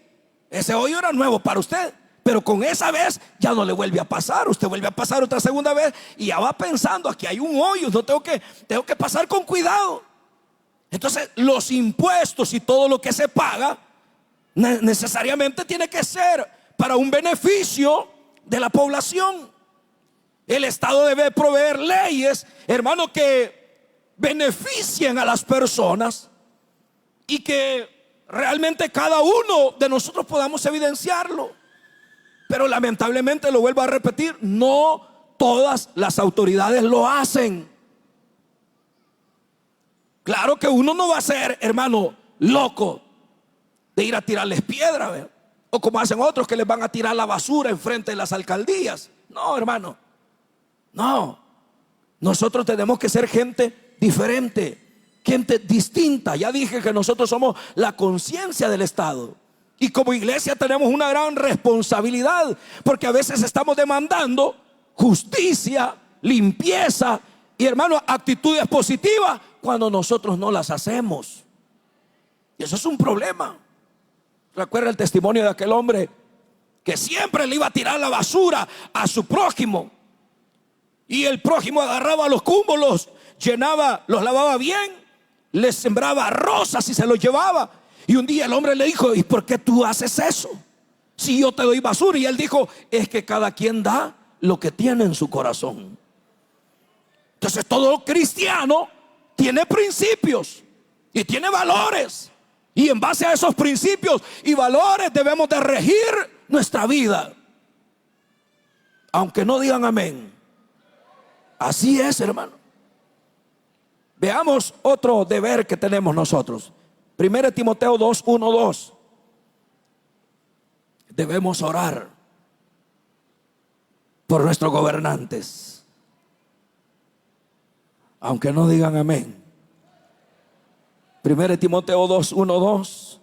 ese hoyo era nuevo para usted. Pero con esa vez ya no le vuelve a pasar. Usted vuelve a pasar otra segunda vez y ya va pensando, aquí hay un hoyo, no tengo que pasar con cuidado. Entonces los impuestos y todo lo que se paga necesariamente tiene que ser para un beneficio de la población. El Estado debe proveer leyes, hermano, que beneficien a las personas y que realmente cada uno de nosotros podamos evidenciarlo. Pero lamentablemente, lo vuelvo a repetir, no todas las autoridades lo hacen. Claro que uno no va a ser, hermano, loco de ir a tirarles piedra, ¿ve? O como hacen otros que les van a tirar la basura enfrente de las alcaldías. No, hermano, no. Nosotros tenemos que ser gente diferente, gente distinta. Ya dije que nosotros somos la conciencia del Estado. Y como iglesia tenemos una gran responsabilidad, porque a veces estamos demandando justicia, limpieza y, hermano, actitudes positivas cuando nosotros no las hacemos. Y eso es un problema. Recuerda el testimonio de aquel hombre que siempre le iba a tirar la basura a su prójimo, y el prójimo agarraba los cumbos, los llenaba, los lavaba bien, les sembraba rosas y se los llevaba. Y un día el hombre le dijo: ¿y por qué tú haces eso? Si yo te doy basura. Y él dijo: es que cada quien da lo que tiene en su corazón. Entonces todo cristiano tiene principios y tiene valores, y en base a esos principios y valores debemos de regir nuestra vida, aunque no digan amén. Así es, hermano. Veamos otro deber que tenemos nosotros. 1 Timoteo 2, 1, 2. Debemos orar por nuestros gobernantes, aunque no digan amén. 1 Timoteo 2, 1, 2.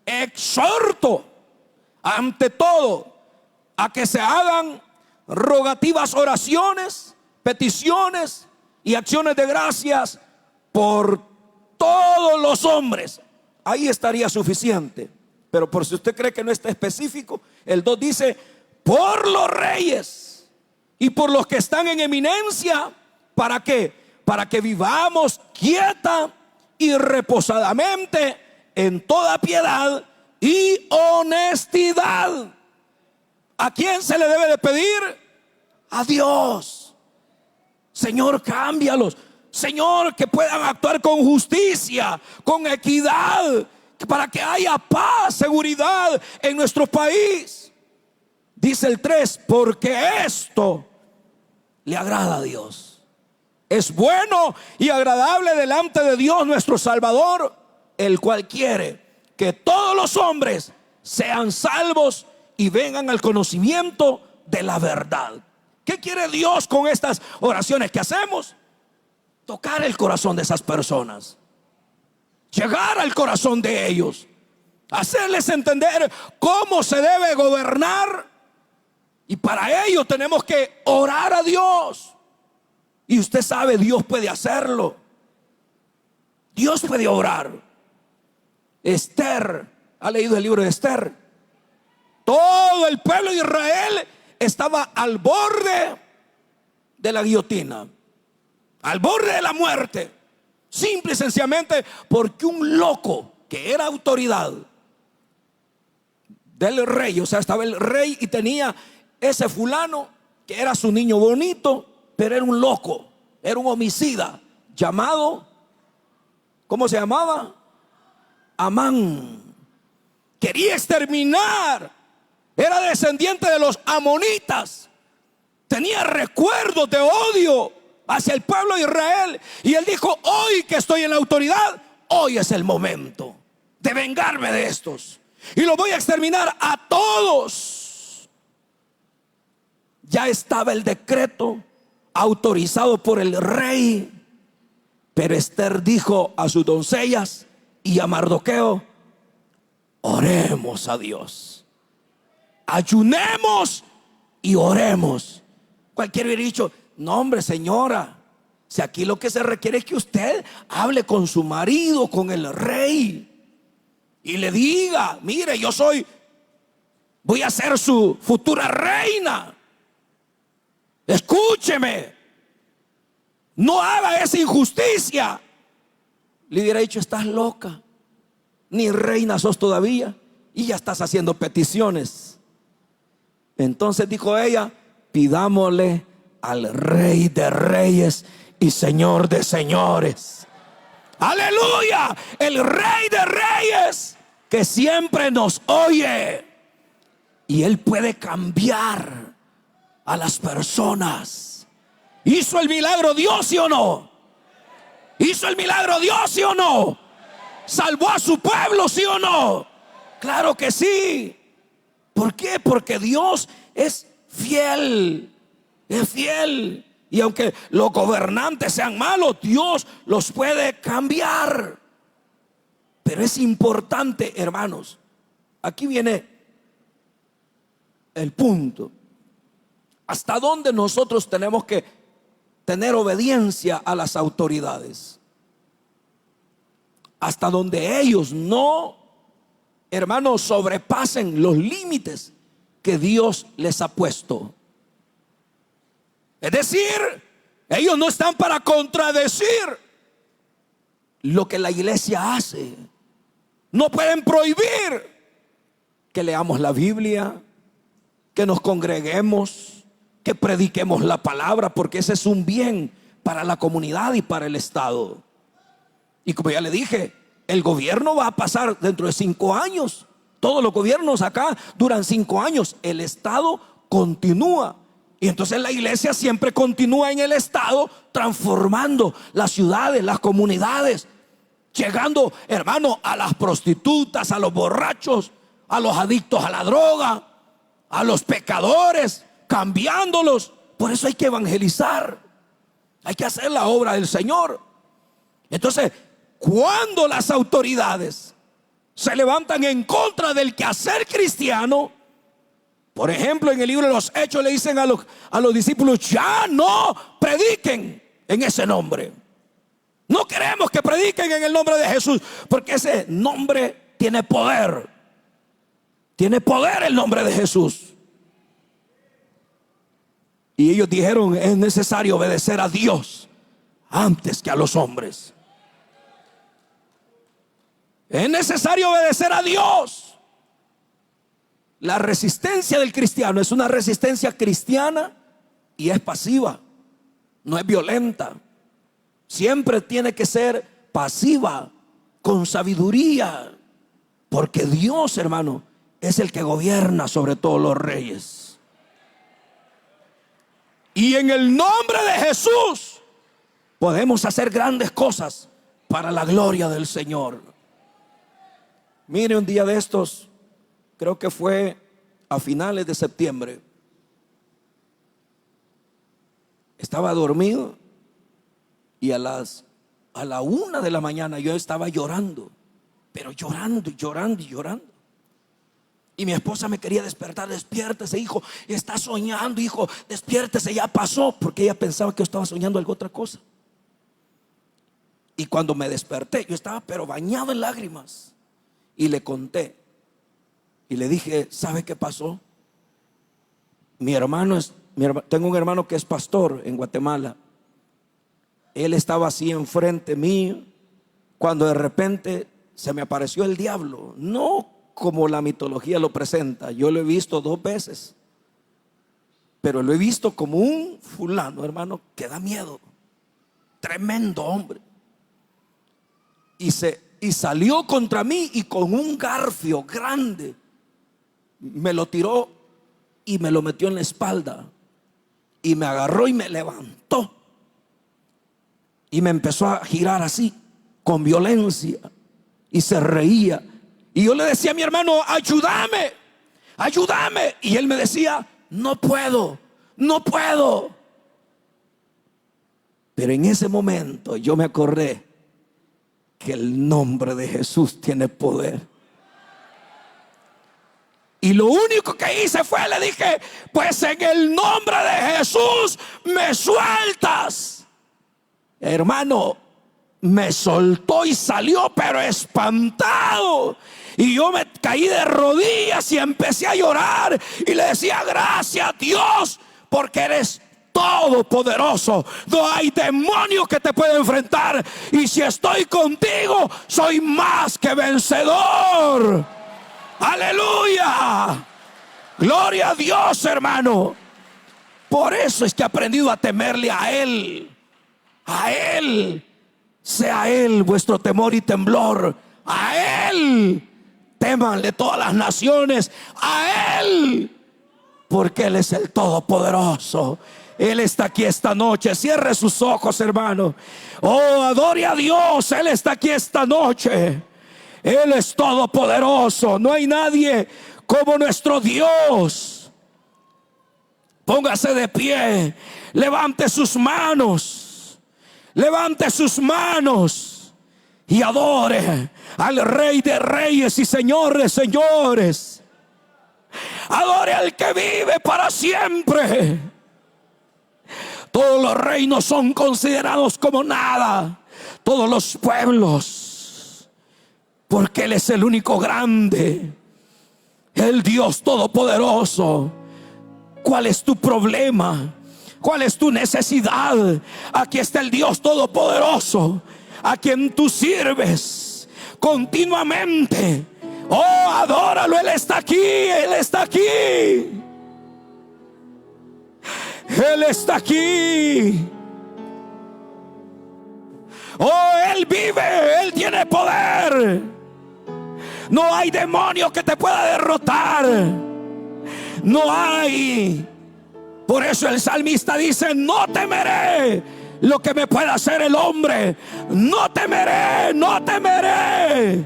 Exhorto ante todo a que se hagan rogativas oraciones, peticiones y acciones de gracias por todos los hombres. Ahí estaría suficiente. Pero por si usted cree que no está específico, el 2 dice: por los reyes y por los que están en eminencia. ¿Para qué? Para que vivamos quieta y reposadamente en toda piedad y honestidad. ¿A quién se le debe de pedir? A Dios. Señor, cámbialos. Señor, que puedan actuar con justicia, con equidad, para que haya paz, seguridad en nuestro país. Dice el 3: porque esto le agrada a Dios. Es bueno y agradable delante de Dios nuestro Salvador, el cual quiere que todos los hombres sean salvos y vengan al conocimiento de la verdad. ¿Qué quiere Dios con estas oraciones que hacemos? Tocar el corazón de esas personas, llegar al corazón de ellos, hacerles entender cómo se debe gobernar. Y para ello tenemos que orar a Dios. Y usted sabe, Dios puede hacerlo. Dios puede obrar. Esther, ¿ha leído el libro de Esther? Todo el pueblo de Israel estaba al borde de la guillotina, al borde de la muerte, simple y sencillamente porque un loco que era autoridad del rey, o sea, estaba el rey y tenía ese fulano que era su niño bonito, pero era un loco, era un homicida llamado, ¿cómo se llamaba? Amán. Quería exterminar, era descendiente de los amonitas, tenía recuerdos de odio hacia el pueblo de Israel. Y él dijo: hoy que estoy en la autoridad, hoy es el momento de vengarme de estos y los voy a exterminar a todos. Ya estaba el decreto autorizado por el rey, pero Ester dijo a sus doncellas y a Mardoqueo: oremos a Dios, ayunemos y oremos. Cualquiera hubiera dicho: no, hombre, señora, si aquí lo que se requiere es que usted hable con su marido, con el rey, y le diga: mire, voy a ser su futura reina, escúcheme, no haga esa injusticia. Le hubiera dicho: estás loca, ni reina sos todavía y ya estás haciendo peticiones. Entonces dijo ella: pidámosle al Rey de Reyes y Señor de Señores. Aleluya, el Rey de Reyes que siempre nos oye, y Él puede cambiar a las personas. ¿Hizo el milagro Dios, sí o no? ¿Hizo el milagro Dios, sí o no? ¿Salvó a su pueblo, sí o no? Claro que sí. ¿Por qué? Porque Dios es fiel. Es fiel. Y aunque los gobernantes sean malos, Dios los puede cambiar. Pero es importante, hermanos, aquí viene el punto. ¿Hasta dónde nosotros tenemos que tener obediencia a las autoridades? Hasta donde ellos no, hermanos, sobrepasen los límites que Dios les ha puesto. Es decir, ellos no están para contradecir lo que la iglesia hace. No pueden prohibir que leamos la Biblia, que nos congreguemos, que prediquemos la palabra, porque ese es un bien para la comunidad y para el Estado. Y como ya le dije, el gobierno va a pasar dentro de 5 años. Todos los gobiernos acá duran 5 años. El Estado continúa. Y entonces la iglesia siempre continúa en el Estado, transformando las ciudades, las comunidades, llegando, hermano, a las prostitutas, a los borrachos, a los adictos a la droga, a los pecadores, cambiándolos. Por eso hay que evangelizar, hay que hacer la obra del Señor. Entonces, cuando las autoridades se levantan en contra del quehacer cristiano, por ejemplo, en el libro de los Hechos le dicen a los discípulos: ya no prediquen en ese nombre. No queremos que prediquen en el nombre de Jesús, porque ese nombre tiene poder. Tiene poder el nombre de Jesús. Y ellos dijeron: es necesario obedecer a Dios antes que a los hombres. Es necesario obedecer a Dios. La resistencia del cristiano es una resistencia cristiana y es pasiva, no es violenta. Siempre tiene que ser pasiva, con sabiduría, porque Dios, hermano, es el que gobierna sobre todos los reyes. Y en el nombre de Jesús podemos hacer grandes cosas para la gloria del Señor. Mire, un día de estos, creo que fue a finales de septiembre, estaba dormido y a la 1 de la mañana yo estaba llorando, pero llorando y llorando y llorando. Y mi esposa me quería despertar: despiértese, hijo, está soñando, hijo, despiértese, ya pasó, porque ella pensaba que yo estaba soñando algo otra cosa. Y cuando me desperté, yo estaba pero bañado en lágrimas. Y le conté y le dije: ¿sabe qué pasó? Tengo un hermano que es pastor en Guatemala. Él estaba así enfrente mío cuando de repente se me apareció el diablo. No como la mitología lo presenta. Yo lo he visto 2 veces, pero lo he visto como un fulano, hermano, que da miedo. Tremendo hombre. Y salió contra mí y con un garfio grande me lo tiró y me lo metió en la espalda. Y me agarró y me levantó. Y me empezó a girar así. con violencia y se reía. Y yo le decía a mi hermano: ayúdame, ayúdame. Y él me decía: no puedo, no puedo. Pero en ese momento yo me acordé que el nombre de Jesús tiene poder. Y lo único que hice fue, le dije: pues en el nombre de Jesús me sueltas. Hermano, me soltó y salió, pero espantado. Y yo me caí de rodillas y empecé a llorar. Y le decía: gracias Dios, porque eres todopoderoso. No hay demonio que te pueda enfrentar. Y si estoy contigo, soy más que vencedor. Aleluya. Gloria a Dios, hermano. Por eso es que he aprendido a temerle a Él. A Él. Sea Él vuestro temor y temblor. A Él témanle todas las naciones. A Él, porque Él es el Todopoderoso. Él está aquí esta noche. Cierre sus ojos, hermano. Oh, adore a Dios. Él está aquí esta noche. Él es todopoderoso. No hay nadie como nuestro Dios. Póngase de pie. Levante sus manos. Levante sus manos y adore al Rey de Reyes y Señor de Señores. Adore al que vive para siempre. Todos los reinos son considerados como nada. Todos los pueblos, porque Él es el único grande, el Dios todopoderoso. ¿Cuál es tu problema? ¿Cuál es tu necesidad? Aquí está el Dios todopoderoso, a quien tú sirves continuamente. Oh, adóralo, Él está aquí, Él está aquí. Él está aquí. Oh, Él vive, Él tiene poder. No hay demonio que te pueda derrotar. No hay. Por eso el salmista dice: no temeré lo que me pueda hacer el hombre. No temeré, no temeré.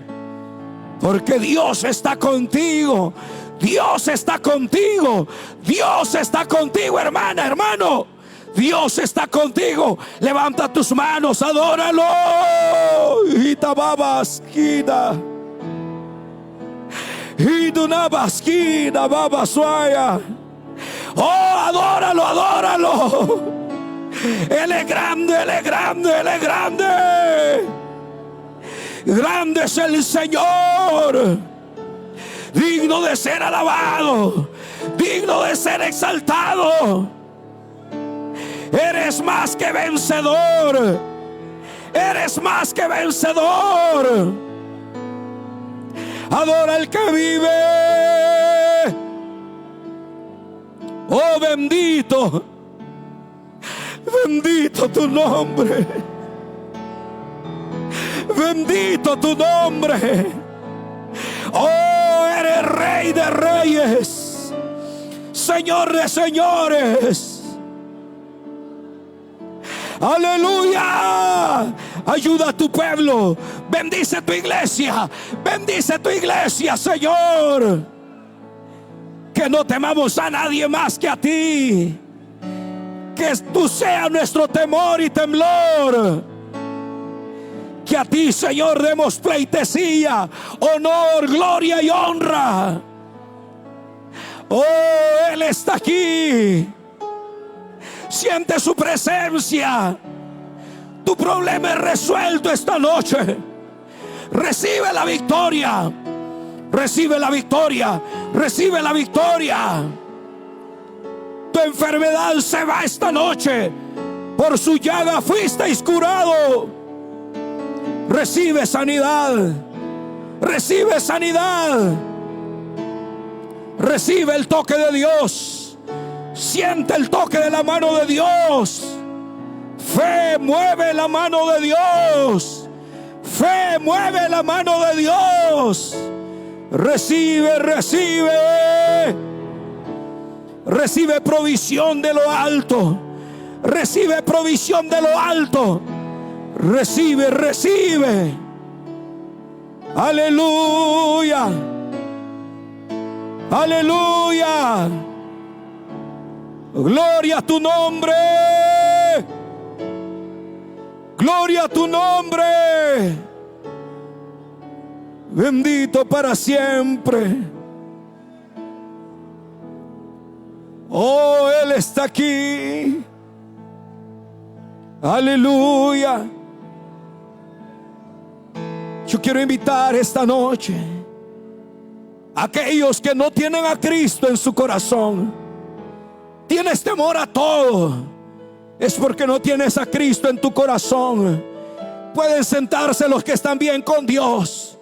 Porque Dios está contigo. Dios está contigo. Dios está contigo, hermana, hermano. Dios está contigo. Levanta tus manos, adóralo. Itababasquina. Idunabasquina, babasuaya. Oh, adóralo, adóralo. Él es grande, Él es grande, Él es grande. Grande es el Señor, digno de ser alabado, digno de ser exaltado. Eres más que vencedor. Eres más que vencedor. Adora al que vive. Oh, bendito, bendito tu nombre. Bendito tu nombre. Oh, eres Rey de Reyes, Señor de Señores. Aleluya. Ayuda a tu pueblo. Bendice tu iglesia. Bendice tu iglesia, Señor. Que no temamos a nadie más que a ti. Que tú seas nuestro temor y temblor. Que a ti, Señor, demos pleitesía, honor, gloria y honra. Oh, Él está aquí. Siente su presencia. Tu problema es resuelto esta noche. Recibe la victoria. Recibe la victoria. Recibe la victoria. Tu enfermedad se va esta noche. Por su llaga fuisteis curado. Recibe sanidad. Recibe sanidad. Recibe el toque de Dios. Siente el toque de la mano de Dios. Fe mueve la mano de Dios. Fe mueve la mano de Dios. Recibe, recibe. Recibe provisión de lo alto. Recibe provisión de lo alto. Recibe, recibe. Aleluya. Aleluya. Gloria a tu nombre. Gloria a tu nombre. Bendito para siempre. Oh, Él está aquí. Aleluya. Yo quiero invitar esta noche a aquellos que no tienen a Cristo en su corazón. Tienes temor a todo, es porque no tienes a Cristo en tu corazón. Pueden sentarse los que están bien con Dios.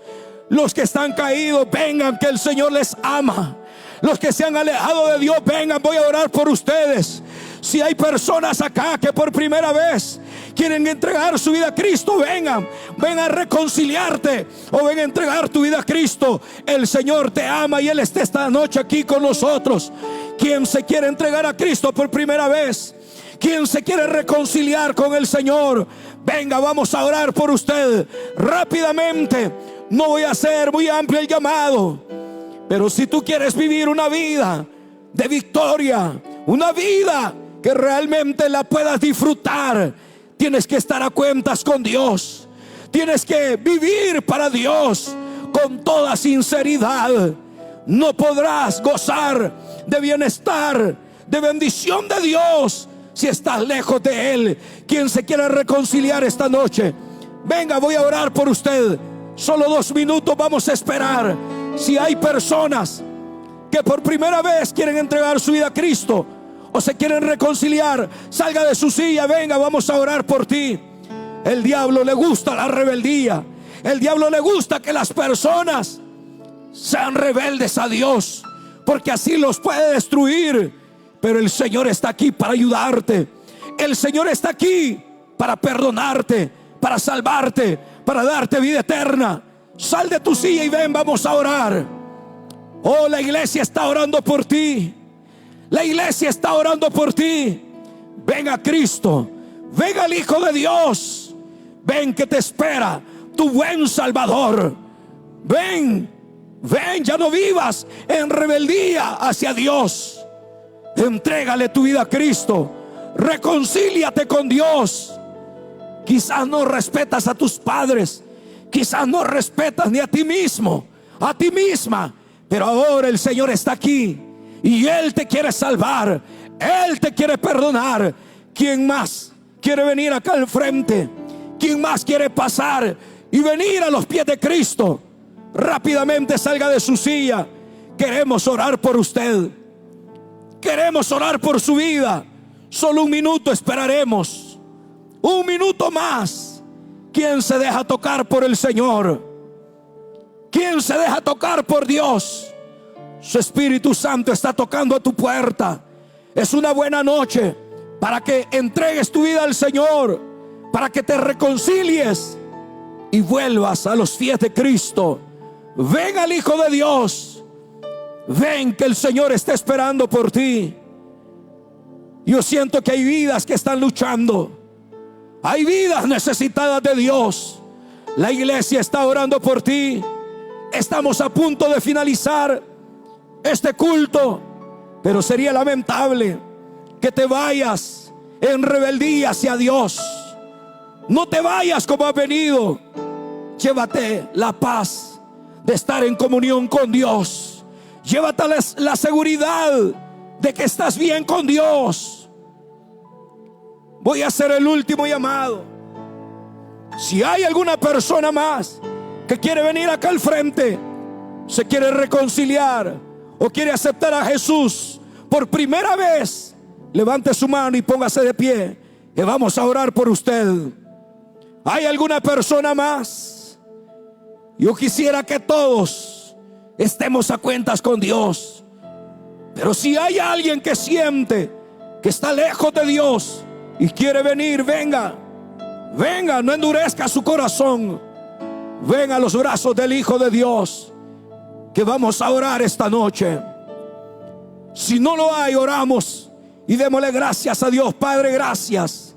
Los que están caídos, vengan, que el Señor les ama. Los que se han alejado de Dios, vengan, voy a orar por ustedes. Si hay personas acá que por primera vez quieren entregar su vida a Cristo, vengan, ven a reconciliarte o ven a entregar tu vida a Cristo. El Señor te ama y Él está esta noche aquí con nosotros. ¿Quién se quiere entregar a Cristo por primera vez? ¿Quién se quiere reconciliar con el Señor? Venga, vamos a orar por usted rápidamente. No voy a hacer muy amplio el llamado, pero si tú quieres vivir una vida de victoria, una vida que realmente la puedas disfrutar, tienes que estar a cuentas con Dios. Tienes que vivir para Dios con toda sinceridad. No podrás gozar de bienestar, de bendición de Dios, si estás lejos de Él. Quien se quiera reconciliar esta noche, venga, voy a orar por usted. Solo 2 minutos vamos a esperar. Si hay personas que por primera vez quieren entregar su vida a Cristo o se quieren reconciliar, salga de su silla, venga, vamos a orar por ti. El diablo le gusta la rebeldía. El diablo le gusta que las personas sean rebeldes a Dios, porque así los puede destruir. Pero el Señor está aquí para ayudarte. El Señor está aquí para perdonarte, para salvarte, para darte vida eterna. Sal de tu silla y ven, vamos a orar. Oh, la iglesia está orando por ti. La iglesia está orando por ti. Ven a Cristo. Ven al Hijo de Dios. Ven, que te espera tu buen Salvador. Ven, ven, ya no vivas en rebeldía hacia Dios. Entrégale tu vida a Cristo. Reconcíliate con Dios. Quizás no respetas a tus padres, quizás no respetas ni a ti mismo, a ti misma, pero ahora el Señor está aquí y Él te quiere salvar. Él te quiere perdonar. ¿Quién más quiere venir acá al frente? ¿Quién más quiere pasar y venir a los pies de Cristo? Rápidamente salga de su silla. Queremos orar por usted. Queremos orar por su vida. Solo 1 minuto esperaremos. 1 minuto más. ¿Quién se deja tocar por el Señor? ¿Quién se deja tocar por Dios? Su Espíritu Santo está tocando a tu puerta. Es una buena noche para que entregues tu vida al Señor, para que te reconcilies y vuelvas a los pies de Cristo. Ven al Hijo de Dios. Ven, que el Señor está esperando por ti. Yo siento que hay vidas que están luchando. Hay vidas necesitadas de Dios. La iglesia está orando por ti. Estamos a punto de finalizar este culto, pero sería lamentable que te vayas en rebeldía hacia Dios. No te vayas como has venido. Llévate la paz de estar en comunión con Dios. Llévate la seguridad de que estás bien con Dios. Voy a hacer el último llamado. Si hay alguna persona más que quiere venir acá al frente, se quiere reconciliar o quiere aceptar a Jesús por primera vez, levante su mano y póngase de pie, que vamos a orar por usted. ¿Hay alguna persona más? Yo quisiera que todos estemos a cuentas con Dios, pero si hay alguien que siente que está lejos de Dios y quiere venir, venga, venga, no endurezca su corazón. Ven a los brazos del Hijo de Dios, que vamos a orar esta noche. Si no lo hay, oramos y démosle gracias a Dios. Padre, gracias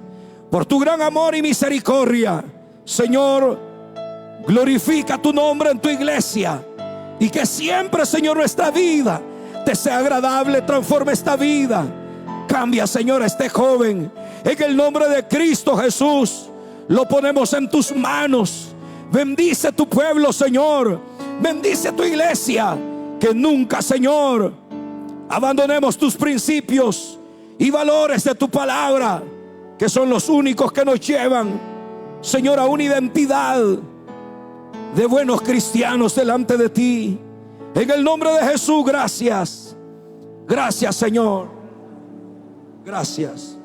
por tu gran amor y misericordia. Señor, glorifica tu nombre en tu iglesia, y que siempre, Señor, nuestra vida te sea agradable. Transforma esta vida. Cambia, Señor, a este joven. En el nombre de Cristo Jesús, lo ponemos en tus manos. Bendice tu pueblo, Señor. Bendice tu iglesia. Que nunca, Señor, abandonemos tus principios y valores de tu palabra, que son los únicos que nos llevan, Señor, a una identidad de buenos cristianos delante de ti. En el nombre de Jesús, gracias. Gracias, Señor. Gracias.